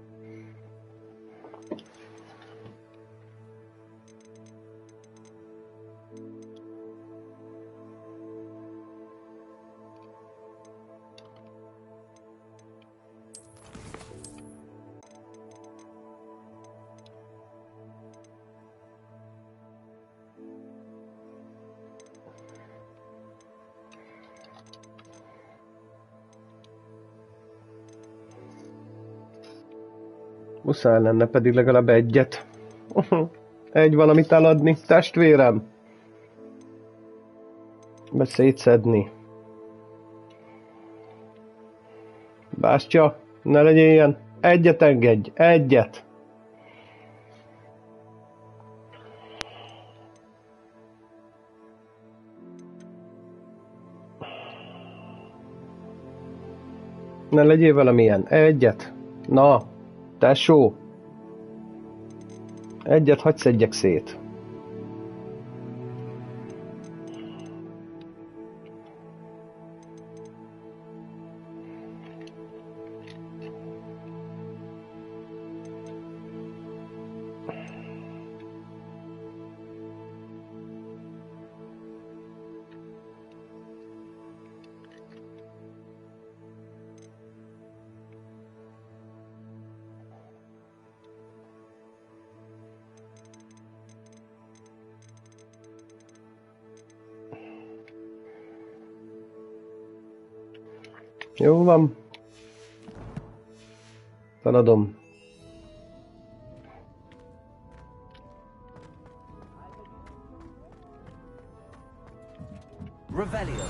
Speaker 1: Muszáj lenne pedig legalább egyet. Egy valamit eladni, testvérem. Szétszedni. Bástya, ne legyél ilyen. Egyet engedj, egyet. Ne legyél valamilyen. Egyet. Na. Tesó! Egyet hadd szedjek szét. Jó van. Feladom.
Speaker 4: Revelio.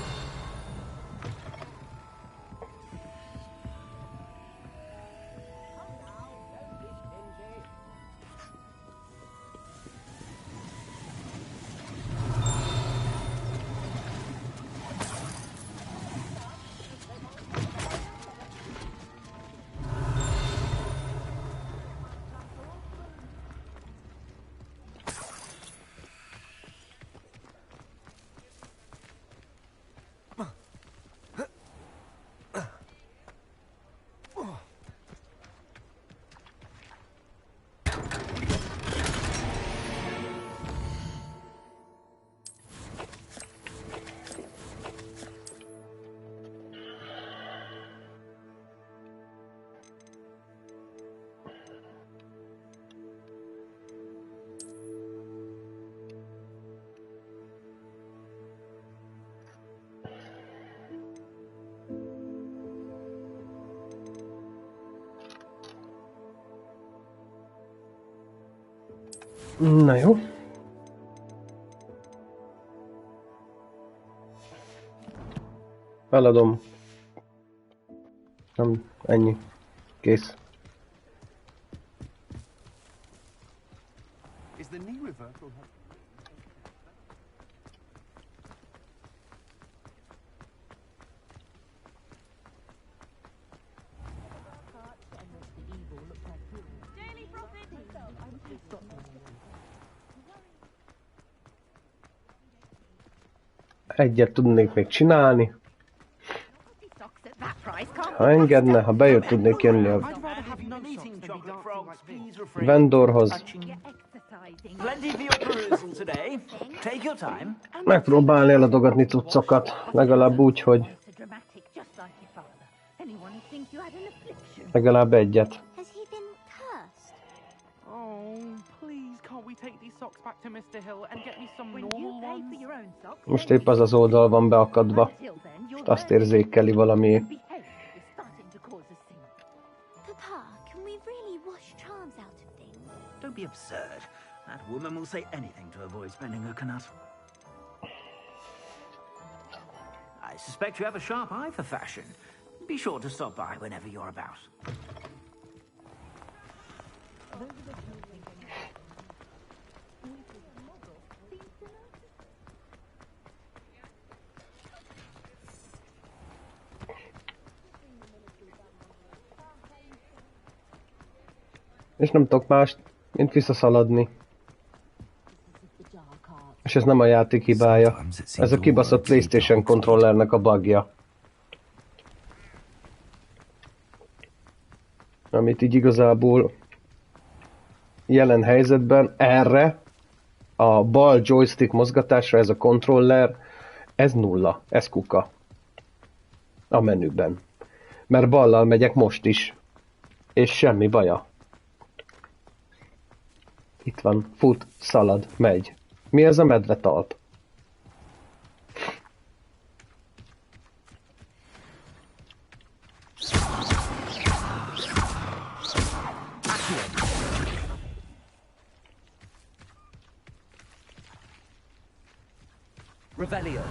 Speaker 1: Na jó. Feladom. Nem, ennyi. Kész. Egyet tudnék még csinálni. Ha engedne, ha bejött, tudnék jönni a vendorhoz. Megpróbálni eladogatni cuccokat, legalább úgy, hogy legalább egyet. Most épp az az oldal van beakadva. Most azt érzékeli valami.
Speaker 3: Don't be absurd. That woman will say anything to avoid spending her canut. I suspect you have a sharp eye for fashion. Be sure to stop by whenever you're about.
Speaker 1: És nem tudok mást, mint visszaszaladni. És ez nem a játék hibája. Ez a kibaszott PlayStation kontrollernek a bugja. Amit így igazából jelen helyzetben erre a bal joystick mozgatásra ez a kontroller, ez nulla, ez kuka. A menüben. Mert ballal megyek most is. És semmi baja. Itt van, fut, szalad, megy. Mi ez a medvetalp?
Speaker 11: Revelio.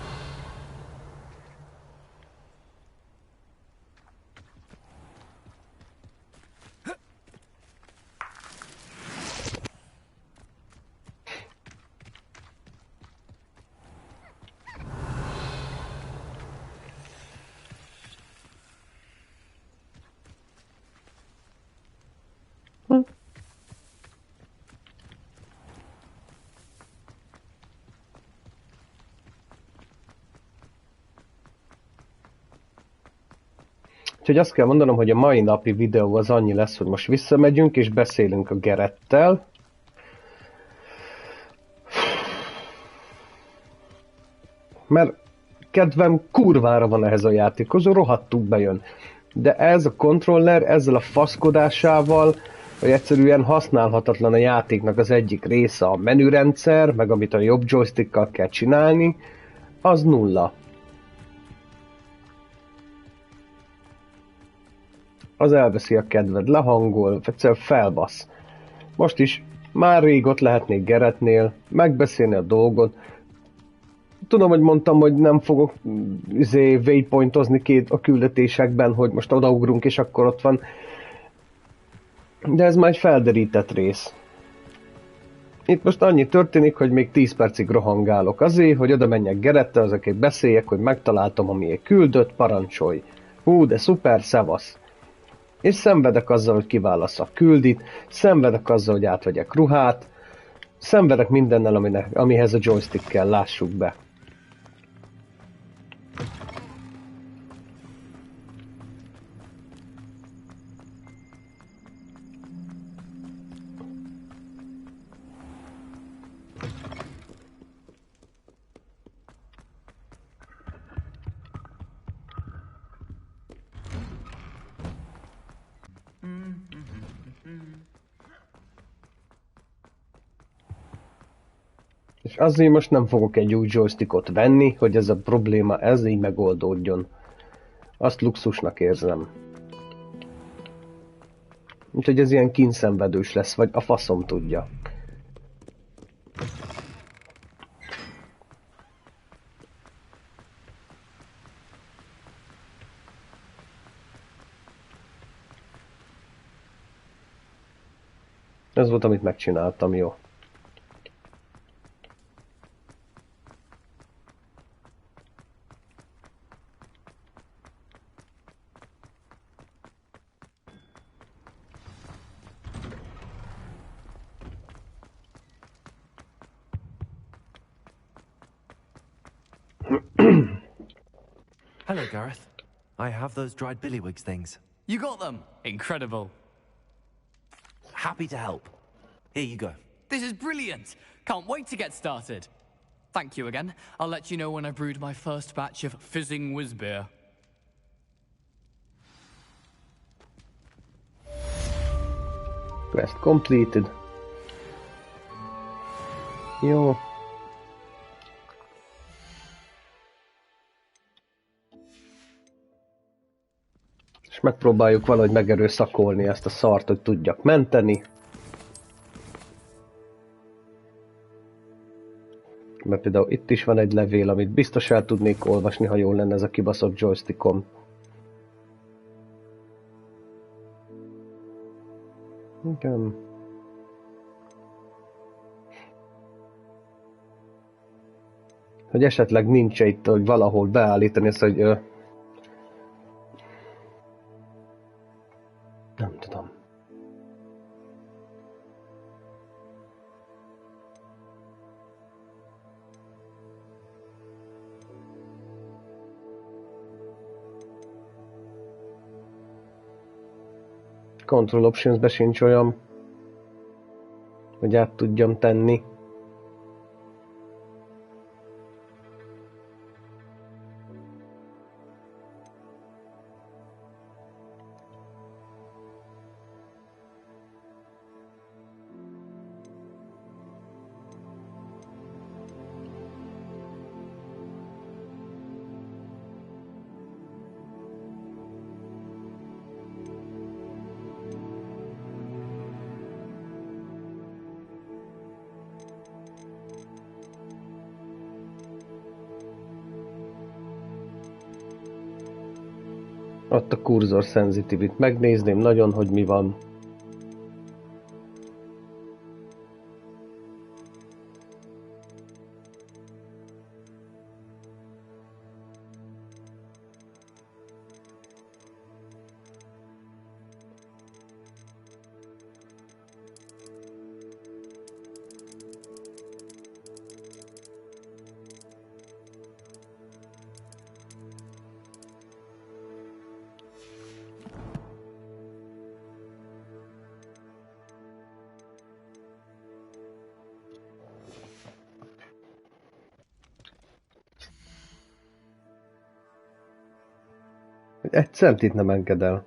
Speaker 1: Úgyhogy azt kell mondanom, hogy a mai napi videó az annyi lesz, hogy most visszamegyünk és beszélünk a Gerettel. Mert kedvem kurvára van ehhez a játékhoz, rohadtul bejön. De ez a kontroller ezzel a faszkodásával, hogy egyszerűen használhatatlan a játéknak az egyik része a menürendszer, meg amit a jobb joystickkal kell csinálni, az nulla. Az elveszi a kedved, lehangol, egyszerűen felbasz. Most is már rég ott lehetnék Geretnél, megbeszélni a dolgot. Tudom, hogy mondtam, hogy nem fogok waypointozni a küldetésekben, hogy most odaugrunk és akkor ott van. De ez már egy felderített rész. Itt most annyi történik, hogy még 10 percig rohangálok azért, hogy oda menjek Gerettel, azokért beszéljek, hogy megtaláltam, amiért küldött, parancsolj. Hú, de szuper, szevasz. És szenvedek azzal, hogy kiválasz a küldit, szenvedek azzal, hogy átvegyek ruhát, szenvedek mindennel, amihez a joystick kell, lássuk be. És azért most nem fogok egy új joystickot venni, hogy ez a probléma ez így megoldódjon. Azt luxusnak érzem. Úgyhogy ez ilyen kínszenvedős lesz, vagy a faszom tudja. Ez volt, amit megcsináltam, jó.
Speaker 4: Hello, Gareth. I have those dried billywigs things.
Speaker 14: You got them? Incredible.
Speaker 4: Happy to help. Here you go.
Speaker 14: This is brilliant. Can't wait to get started. Thank you again. I'll let you know when I brewed my first batch of fizzing whiz beer.
Speaker 1: Quest completed. Jó. És megpróbáljuk valahogy megerőszakolni ezt a szart, hogy tudjak menteni. Mert például itt is van egy levél, amit biztos el tudnék olvasni, ha jól lenne ez a kibaszott joystickom. Igen. Hogy esetleg nincs itt, hogy valahol beállítani ezt, hogy... nem tudom. Control Options-be sincs olyan, hogy át tudjam tenni. Ott a kurzor sensitivity-t megnézném nagyon, hogy mi van. Egy centit nem enged el.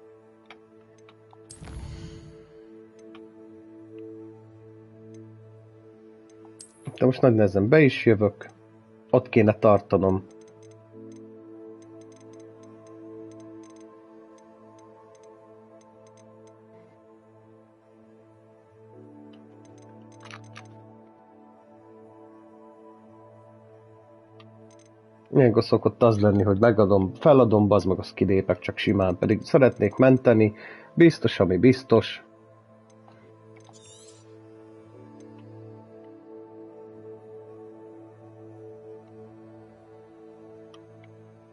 Speaker 1: De most nagy nehezen be is jövök. Ott kéne tartanom. Ilyenkor szokott az lenni, hogy megadom, feladom, bazd meg, azt kilépek csak simán, pedig szeretnék menteni, biztos, ami biztos.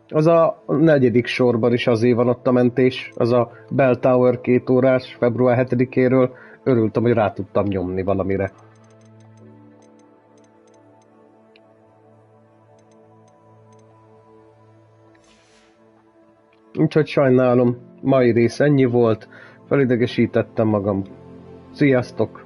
Speaker 1: Az a 4. sorban is azért van ott a mentés, az a Bell Tower 2 órás, február 7-éről, örültem, hogy rá tudtam nyomni valamire. Úgyhogy sajnálom, mai rész ennyi volt, felidegesítettem magam. Sziasztok!